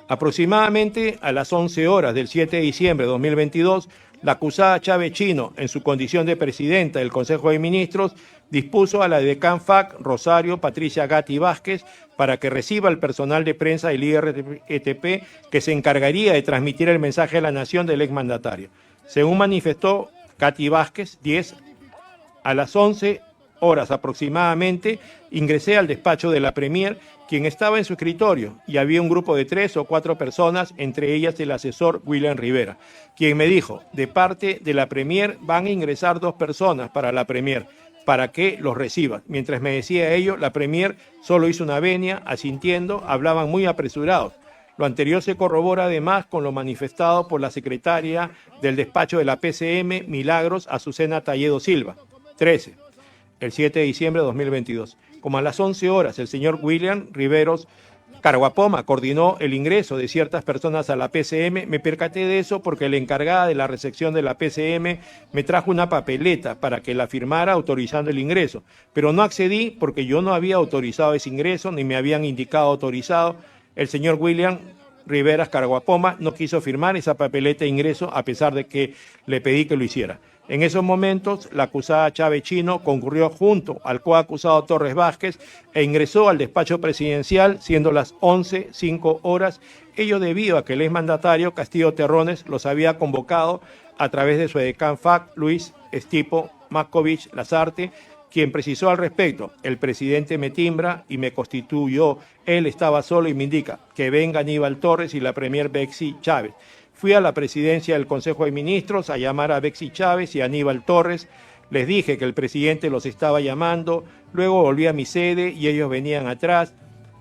Aproximadamente a las 11 del 7 de diciembre de 2022, la acusada Chávez Chino, en su condición de presidenta del Consejo de Ministros, dispuso a la decán FAC Rosario Patricia Gatti Vázquez para que reciba el personal de prensa del IRTP que se encargaría de transmitir el mensaje a la Nación del exmandatario. Según manifestó Gatti Vázquez, a las 11 aproximadamente, ingresé al despacho de la Premier, quien estaba en su escritorio, y había un grupo de 3 o 4 personas, entre ellas el asesor William Rivera, quien me dijo, de parte de la Premier van a ingresar 2 personas para la Premier, para que los reciban. Mientras me decía ello, la Premier solo hizo una venia, asintiendo, hablaban muy apresurados. Lo anterior se corrobora además con lo manifestado por la secretaria del despacho de la PCM, Milagros Azucena Talledo Silva. 13. El 7 de diciembre de 2022. Como a las 11 el señor William Riveros Carguapoma coordinó el ingreso de ciertas personas a la PCM. Me percaté de eso porque la encargada de la recepción de la PCM me trajo una papeleta para que la firmara autorizando el ingreso, pero no accedí porque yo no había autorizado ese ingreso ni me habían indicado autorizado. El señor William Riveras Carguapoma no quiso firmar esa papeleta de ingreso a pesar de que le pedí que lo hiciera. En esos momentos, la acusada Chávez Chino concurrió junto al coacusado Torres Vázquez e ingresó al despacho presidencial, siendo las 11:05, ello debido a que el exmandatario Castillo Terrones los había convocado a través de su edecán FAC, Luis Estipo Mascovich Lazarte, quien precisó al respecto: el presidente me timbra y me constituyó, él estaba solo y me indica que venga Aníbal Torres y la premier Betsy Chávez. Fui a la presidencia del Consejo de Ministros a llamar a Betsy Chávez y a Aníbal Torres. Les dije que el presidente los estaba llamando. Luego volví a mi sede y ellos venían atrás.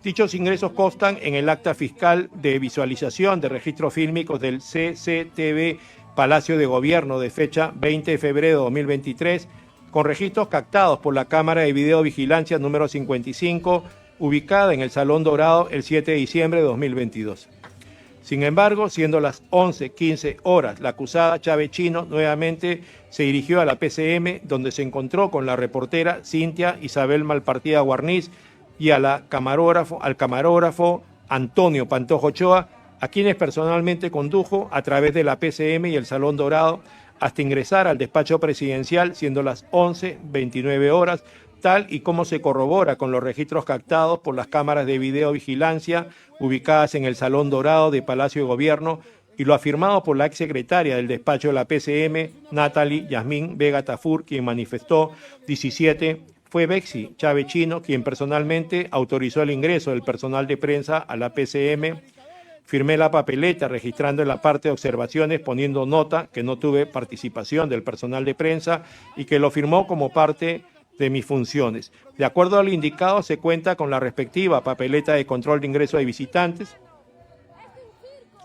Dichos ingresos constan en el acta fiscal de visualización de registros fílmicos del CCTV Palacio de Gobierno de fecha 20 de febrero de 2023, con registros captados por la Cámara de Videovigilancia número 55, ubicada en el Salón Dorado el 7 de diciembre de 2022. Sin embargo, siendo las 11:15, la acusada Chávez Chino nuevamente se dirigió a la PCM, donde se encontró con la reportera Cintia Isabel Malpartida Guarniz y al camarógrafo Antonio Pantojo Ochoa, a quienes personalmente condujo a través de la PCM y el Salón Dorado hasta ingresar al despacho presidencial, siendo las 11:29 horas, tal y como se corrobora con los registros captados por las cámaras de videovigilancia ubicadas en el Salón Dorado de Palacio de Gobierno, y lo afirmado por la exsecretaria del despacho de la PCM, Natalie Yasmín Vega Tafur, quien manifestó 17, fue Bexy Chávez Chino quien personalmente autorizó el ingreso del personal de prensa a la PCM. Firmé la papeleta registrando en la parte de observaciones poniendo nota que no tuve participación del personal de prensa y que lo firmó como parte de mis funciones. De acuerdo a lo indicado, se cuenta con la respectiva papeleta de control de ingreso de visitantes,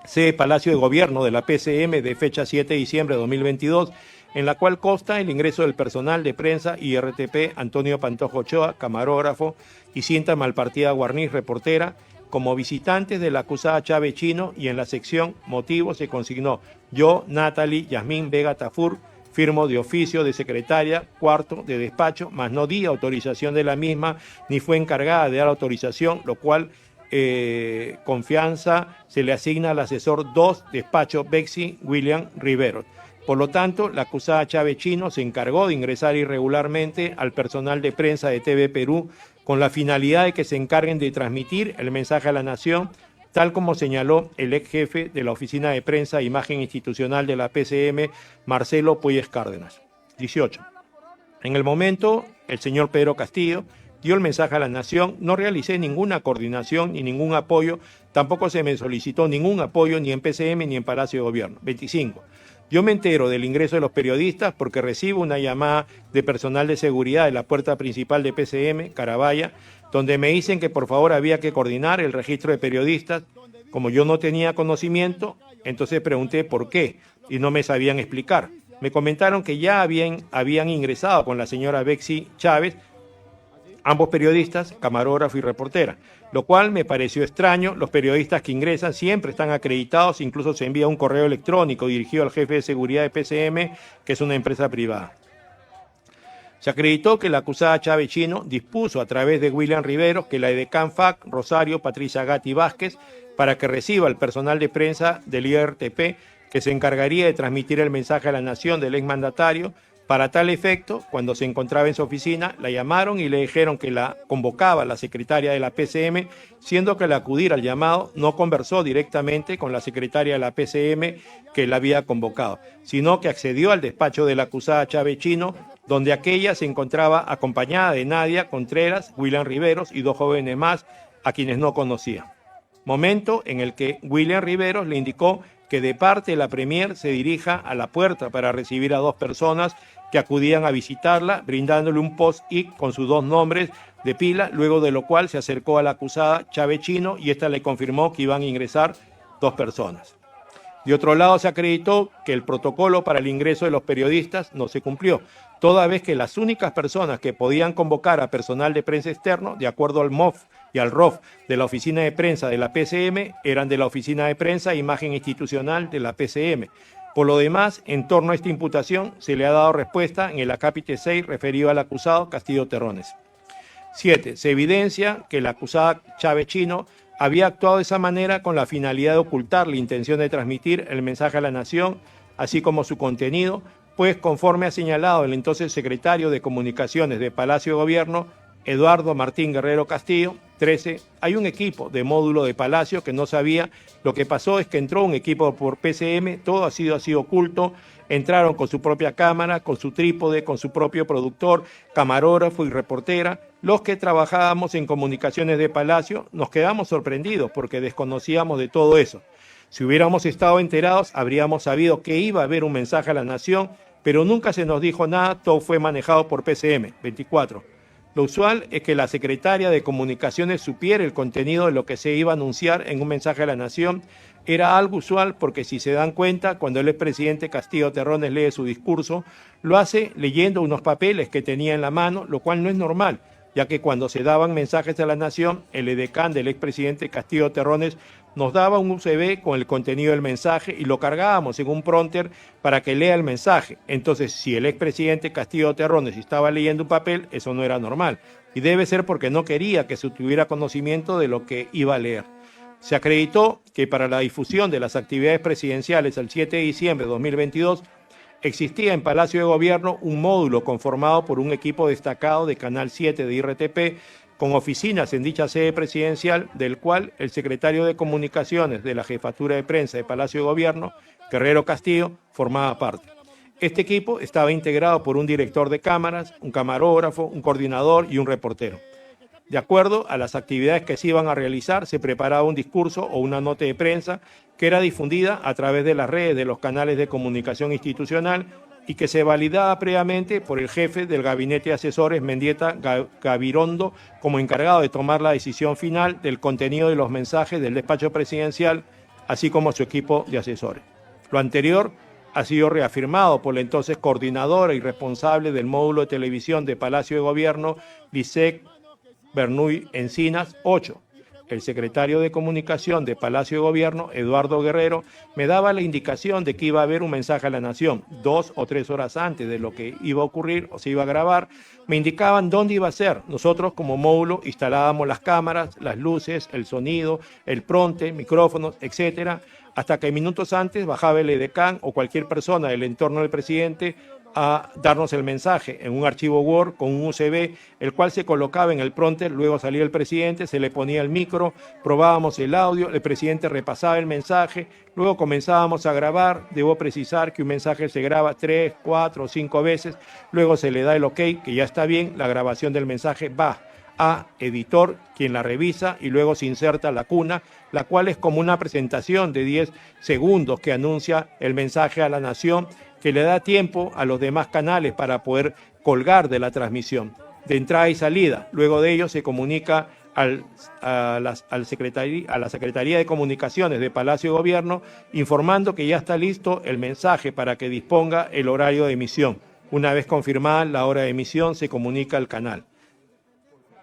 sede Palacio de Gobierno de la PCM de fecha 7 de diciembre de 2022, en la cual consta el ingreso del personal de prensa y RTP Antonio Pantojo Ochoa, camarógrafo, y Cinta Malpartida Guarniz, reportera, como visitantes de la acusada Chávez Chino, y en la sección motivos se consignó: yo, Natalie Yasmín Vega Tafur, firmo de oficio de secretaria, cuarto de despacho, mas no di autorización de la misma, ni fue encargada de dar autorización, lo cual confianza se le asigna al asesor 2, despacho Bexy William Rivero. Por lo tanto, la acusada Chávez Chino se encargó de ingresar irregularmente al personal de prensa de TV Perú con la finalidad de que se encarguen de transmitir el mensaje a la nación, tal como señaló el ex jefe de la Oficina de Prensa e Imagen Institucional de la PCM, Marcelo Puelles Cárdenas. 18. En el momento, el señor Pedro Castillo dio el mensaje a la nación, no realicé ninguna coordinación ni ningún apoyo, tampoco se me solicitó ningún apoyo ni en PCM ni en Palacio de Gobierno. 25. Yo me entero del ingreso de los periodistas porque recibo una llamada de personal de seguridad de la puerta principal de PCM, Carabaya, donde me dicen que por favor había que coordinar el registro de periodistas. Como yo no tenía conocimiento, entonces pregunté por qué y no me sabían explicar. Me comentaron que ya habían ingresado con la señora Bexy Chávez, ambos periodistas, camarógrafo y reportera, lo cual me pareció extraño. Los periodistas que ingresan siempre están acreditados, incluso se envía un correo electrónico dirigido al jefe de seguridad de PCM, que es una empresa privada. Se acreditó que la acusada Chávez Chino dispuso a través de William Rivero que la edecán FAC Rosario Patricia Gatti Vázquez para que reciba el personal de prensa del IRTP que se encargaría de transmitir el mensaje a la nación del exmandatario. Para tal efecto, cuando se encontraba en su oficina, la llamaron y le dijeron que la convocaba la secretaria de la PCM, siendo que al acudir al llamado no conversó directamente con la secretaria de la PCM que la había convocado, sino que accedió al despacho de la acusada Chávez Chino, donde aquella se encontraba acompañada de Nadia Contreras, William Riveros y 2 jóvenes más, a quienes no conocía. Momento en el que William Riveros le indicó que de parte de la Premier se dirija a la puerta para recibir a 2 personas que acudían a visitarla, brindándole un post-it con sus 2 nombres de pila, luego de lo cual se acercó a la acusada Chávez Chino y ésta le confirmó que iban a ingresar 2 personas. De otro lado, se acreditó que el protocolo para el ingreso de los periodistas no se cumplió, toda vez que las únicas personas que podían convocar a personal de prensa externo, de acuerdo al MOF y al ROF de la Oficina de Prensa de la PCM, eran de la Oficina de Prensa e Imagen Institucional de la PCM. Por lo demás, en torno a esta imputación, se le ha dado respuesta en el acápite 6 referido al acusado Castillo Terrones. 7. Se evidencia que la acusada Chávez Chino había actuado de esa manera con la finalidad de ocultar la intención de transmitir el mensaje a la nación, así como su contenido, pues conforme ha señalado el entonces secretario de Comunicaciones de Palacio de Gobierno, Eduardo Martín Guerrero Castillo. 13. Hay un equipo de módulo de Palacio que no sabía. Lo que pasó es que entró un equipo por PCM, todo ha sido así oculto. Entraron con su propia cámara, con su trípode, con su propio productor, camarógrafo y reportera. Los que trabajábamos en comunicaciones de Palacio nos quedamos sorprendidos porque desconocíamos de todo eso. Si hubiéramos estado enterados, habríamos sabido que iba a haber un mensaje a la nación, pero nunca se nos dijo nada, todo fue manejado por PCM. 24. Lo usual es que la secretaria de Comunicaciones supiera el contenido de lo que se iba a anunciar en un mensaje a la nación. Era algo usual porque, si se dan cuenta, cuando el expresidente Castillo Terrones lee su discurso, lo hace leyendo unos papeles que tenía en la mano, lo cual no es normal, ya que cuando se daban mensajes a la nación, el edecán del expresidente Castillo Terrones nos daba un USB con el contenido del mensaje y lo cargábamos en un prompter para que lea el mensaje. Entonces, si el expresidente Castillo Terrones estaba leyendo un papel, eso no era normal. Y debe ser porque no quería que se tuviera conocimiento de lo que iba a leer. Se acreditó que para la difusión de las actividades presidenciales el 7 de diciembre de 2022 existía en Palacio de Gobierno un módulo conformado por un equipo destacado de Canal 7 de IRTP con oficinas en dicha sede presidencial, del cual el secretario de Comunicaciones de la Jefatura de Prensa de Palacio de Gobierno, Guerrero Castillo, formaba parte. Este equipo estaba integrado por un director de cámaras, un camarógrafo, un coordinador y un reportero. De acuerdo a las actividades que se iban a realizar, se preparaba un discurso o una nota de prensa que era difundida a través de las redes de los canales de comunicación institucional y que se validaba previamente por el jefe del gabinete de asesores, Mendieta Gavirondo, como encargado de tomar la decisión final del contenido de los mensajes del despacho presidencial, así como su equipo de asesores. Lo anterior ha sido reafirmado por la entonces coordinadora y responsable del módulo de televisión de Palacio de Gobierno, Lisek Bernuy Encinas, 8. El secretario de Comunicación de Palacio de Gobierno, Eduardo Guerrero, me daba la indicación de que iba a haber un mensaje a la nación 2 o 3 horas antes de lo que iba a ocurrir o se iba a grabar. Me indicaban dónde iba a ser. Nosotros como módulo instalábamos las cámaras, las luces, el sonido, el pronte, micrófonos, etcétera, hasta que minutos antes bajaba el edecán o cualquier persona del entorno del presidente a darnos el mensaje en un archivo Word con un USB, el cual se colocaba en el prompter, luego salía el presidente, se le ponía el micro, probábamos el audio, el presidente repasaba el mensaje, luego comenzábamos a grabar. Debo precisar que un mensaje se graba 3, 4 o 5 veces, luego se le da el OK, que ya está bien, la grabación del mensaje va a editor, quien la revisa y luego se inserta la cuna, la cual es como una presentación de 10 segundos que anuncia el mensaje a la nación, que le da tiempo a los demás canales para poder colgar de la transmisión, de entrada y salida. Luego de ello se comunica a la Secretaría de Comunicaciones de Palacio de Gobierno informando que ya está listo el mensaje para que disponga el horario de emisión. Una vez confirmada la hora de emisión se comunica al canal.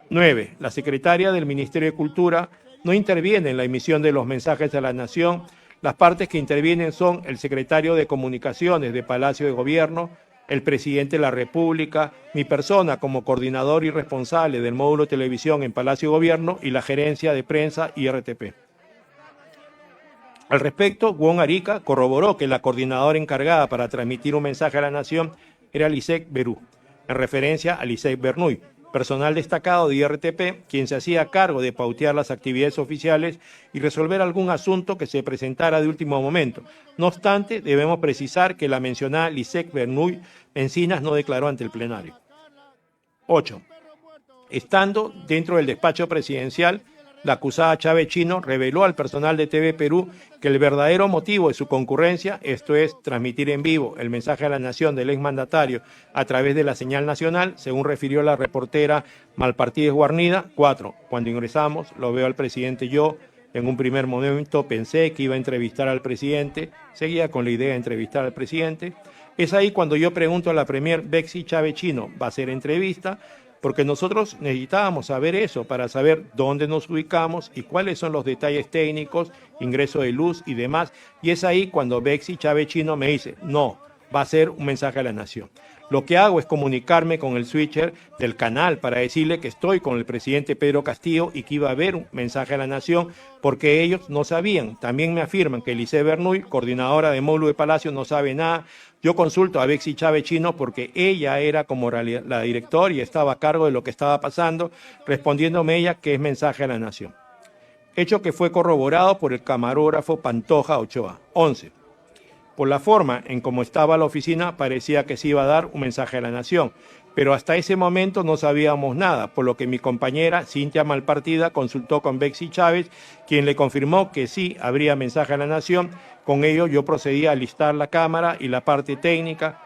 9. La secretaria del Ministerio de Cultura no interviene en la emisión de los mensajes a la nación. Las partes que intervienen son el secretario de Comunicaciones de Palacio de Gobierno, el presidente de la República, mi persona como coordinador y responsable del módulo de televisión en Palacio de Gobierno y la gerencia de prensa IRTP. Al respecto, Won Arica corroboró que la coordinadora encargada para transmitir un mensaje a la nación era Lisek Berú, en referencia a Lisek Bernuy, personal destacado de IRTP, quien se hacía cargo de pautear las actividades oficiales y resolver algún asunto que se presentara de último momento. No obstante, debemos precisar que la mencionada Lisek Bernuy Encinas no declaró ante el plenario. 8. Estando dentro del despacho presidencial, la acusada Chávez Chino reveló al personal de TV Perú que el verdadero motivo de su concurrencia, esto es, transmitir en vivo el mensaje a la nación del exmandatario a través de la señal nacional, según refirió la reportera Malpartida Guarnida. 4. Cuando ingresamos, lo veo al presidente yo. En un primer momento pensé que iba a entrevistar al presidente, seguía con la idea de entrevistar al presidente. Es ahí cuando yo pregunto a la premier Bexy Chávez Chino, ¿va a hacer entrevista? Porque nosotros necesitábamos saber eso para saber dónde nos ubicamos y cuáles son los detalles técnicos, ingreso de luz y demás. Y es ahí cuando Bexy Chávez Chino me dice, no, va a ser un mensaje a la nación. Lo que hago es comunicarme con el switcher del canal para decirle que estoy con el presidente Pedro Castillo y que iba a haber un mensaje a la nación, porque ellos no sabían. También me afirman que Lisek Bernuy, coordinadora de módulo de Palacio, no sabe nada. Yo consulto a Bexy Chávez Chino porque ella era como la directora y estaba a cargo de lo que estaba pasando, respondiéndome ella que es mensaje a la nación. Hecho que fue corroborado por el camarógrafo Pantoja Ochoa. 11. Por la forma en cómo estaba la oficina, parecía que se iba a dar un mensaje a la nación, pero hasta ese momento no sabíamos nada, por lo que mi compañera Cintia Malpartida consultó con Bexy Chávez, quien le confirmó que sí habría mensaje a la nación. Con ello yo procedí a listar la cámara y la parte técnica.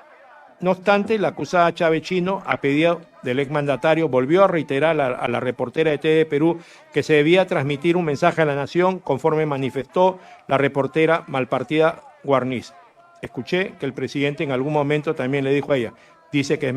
No obstante, la acusada Chávez Chino, a pedido del exmandatario, volvió a reiterar a la reportera de TV Perú que se debía transmitir un mensaje a la nación, conforme manifestó la reportera Malpartida Guarniz. Escuché que el presidente en algún momento también le dijo a ella, dice que es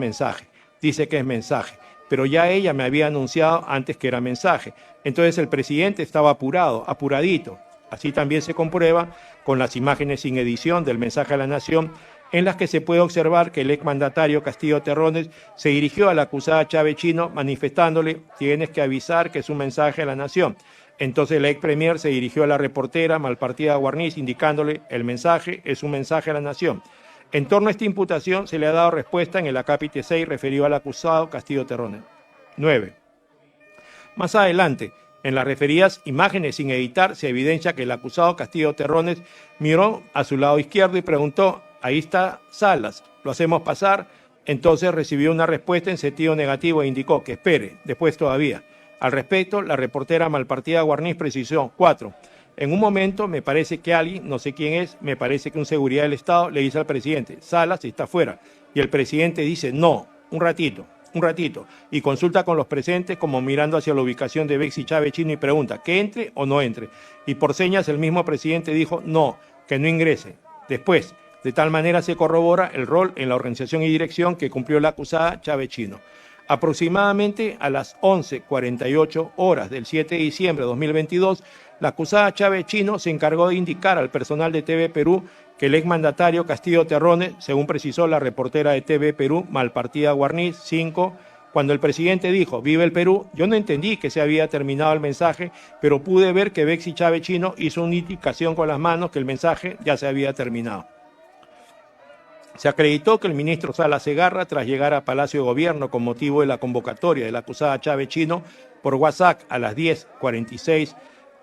mensaje, pero ya ella me había anunciado antes que era mensaje. Entonces el presidente estaba apuradito. Así también se comprueba con las imágenes sin edición del mensaje a la nación, en las que se puede observar que el exmandatario Castillo Terrones se dirigió a la acusada Chávez Chino manifestándole, tienes que avisar que es un mensaje a la nación. Entonces la ex premier se dirigió a la reportera Malpartida Guarniz indicándole: el mensaje es un mensaje a la nación. En torno a esta imputación se le ha dado respuesta en el acápite 6 referido al acusado Castillo Terrones. 9. Más adelante, en las referidas imágenes sin editar, se evidencia que el acusado Castillo Terrones miró a su lado izquierdo y preguntó: ahí está Salas, ¿lo hacemos pasar? Entonces recibió una respuesta en sentido negativo e indicó que espere, después todavía. Al respecto, la reportera Malpartida Guarniz precisó: 4. En un momento me parece que alguien, no sé quién es, me parece que un seguridad del Estado le dice al presidente: Salas está fuera. Y el presidente dice: no, un ratito, y consulta con los presentes como mirando hacia la ubicación de Bexy Chávez Chino y pregunta: ¿que entre o no entre? Y por señas el mismo presidente dijo: no, que no ingrese. Después, de tal manera se corrobora el rol en la organización y dirección que cumplió la acusada Chávez Chino. Aproximadamente a las 11:48 horas del 7 de diciembre de 2022, la acusada Chávez Chino se encargó de indicar al personal de TV Perú que el exmandatario Castillo Terrones, según precisó la reportera de TV Perú, Malpartida Guarniz, 5, cuando el presidente dijo: vive el Perú, yo no entendí que se había terminado el mensaje, pero pude ver que Bexy Chávez Chino hizo una indicación con las manos que el mensaje ya se había terminado. Se acreditó que el ministro Salas Segarra, tras llegar a Palacio de Gobierno con motivo de la convocatoria de la acusada Chávez Chino por WhatsApp a las 10:46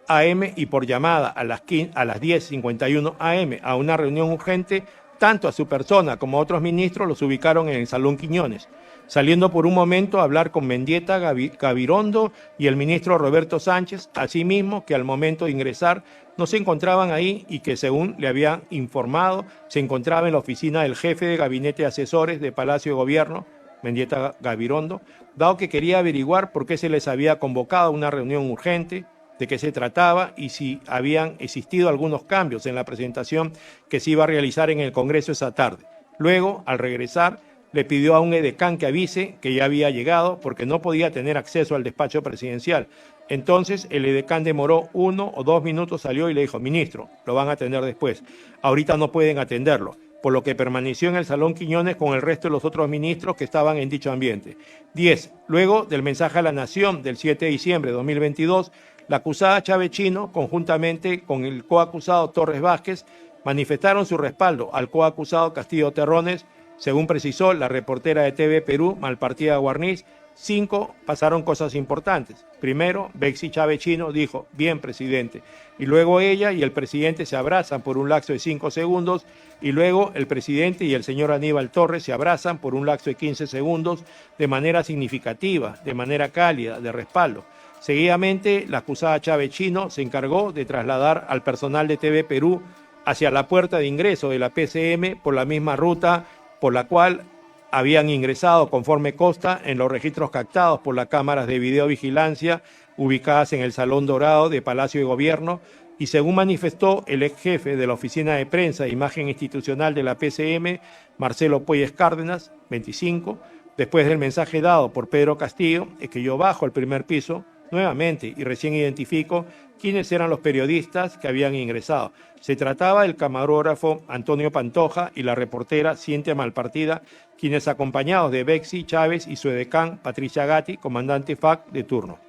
AM y por llamada a las 10:51 AM a una reunión urgente, tanto a su persona como a otros ministros los ubicaron en el Salón Quiñones, saliendo por un momento a hablar con Mendieta Gabirondo y el ministro Roberto Sánchez, asimismo que al momento de ingresar no se encontraban ahí y que, según le habían informado, se encontraba en la oficina del jefe de gabinete de asesores de Palacio de Gobierno, Mendieta Gabirondo, dado que quería averiguar por qué se les había convocado a una reunión urgente, de qué se trataba y si habían existido algunos cambios en la presentación que se iba a realizar en el Congreso esa tarde. Luego, al regresar, le pidió a un edecán que avise que ya había llegado porque no podía tener acceso al despacho presidencial. Entonces el edecán demoró 1 o 2 minutos, salió y le dijo: ministro, lo van a atender después, ahorita no pueden atenderlo, por lo que permaneció en el Salón Quiñones con el resto de los otros ministros que estaban en dicho ambiente. 10. Luego del mensaje a la Nación del 7 de diciembre de 2022, la acusada Chávez Chino, conjuntamente con el coacusado Torres Vázquez, manifestaron su respaldo al coacusado Castillo Terrones, según precisó la reportera de TV Perú, Malpartida Guarniz. 5. Pasaron cosas importantes. Primero, Bexy Chávez Chino dijo: bien, presidente. Y luego ella y el presidente se abrazan por un lapso de 5 segundos. Y luego el presidente y el señor Aníbal Torres se abrazan por un lapso de 15 segundos de manera significativa, de manera cálida, de respaldo. Seguidamente, la acusada Chávez Chino se encargó de trasladar al personal de TV Perú hacia la puerta de ingreso de la PCM por la misma ruta por la cual habían ingresado, conforme consta en los registros captados por las cámaras de videovigilancia ubicadas en el Salón Dorado de Palacio de Gobierno, y según manifestó el ex jefe de la Oficina de Prensa e Imagen Institucional de la PCM, Marcelo Puelles Cárdenas, 25, después del mensaje dado por Pedro Castillo, es que yo bajo al primer piso nuevamente y recién identifico quiénes eran los periodistas que habían ingresado. Se trataba del camarógrafo Antonio Pantoja y la reportera Cintia Malpartida, quienes, acompañados de Bexy Chávez y su edecán Patricia Gatti, comandante FAC de turno.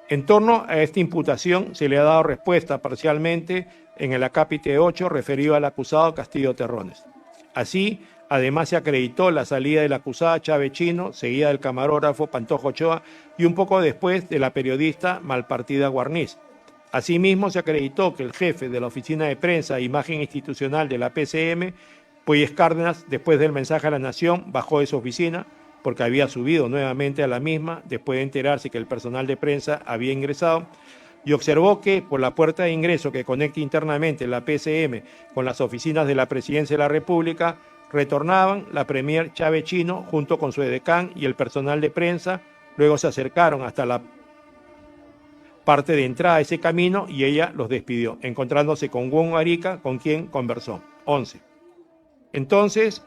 En torno a esta imputación se le ha dado respuesta parcialmente en el acápite 8 referido al acusado Castillo Terrones. Así, además se acreditó la salida de la acusada Chávez Chino, seguida del camarógrafo Pantoja Ochoa y un poco después de la periodista Malpartida Guarniz. Asimismo, se acreditó que el jefe de la Oficina de Prensa e Imagen Institucional de la PCM, Puelles Cárdenas, después del mensaje a la Nación, bajó de su oficina porque había subido nuevamente a la misma después de enterarse que el personal de prensa había ingresado, y observó que por la puerta de ingreso que conecta internamente la PCM con las oficinas de la Presidencia de la República, retornaban la premier Chávez Chino junto con su edecán y el personal de prensa. Luego se acercaron hasta la parte de entrada de ese camino y ella los despidió, encontrándose con Wong Arica, con quien conversó. 11. Entonces,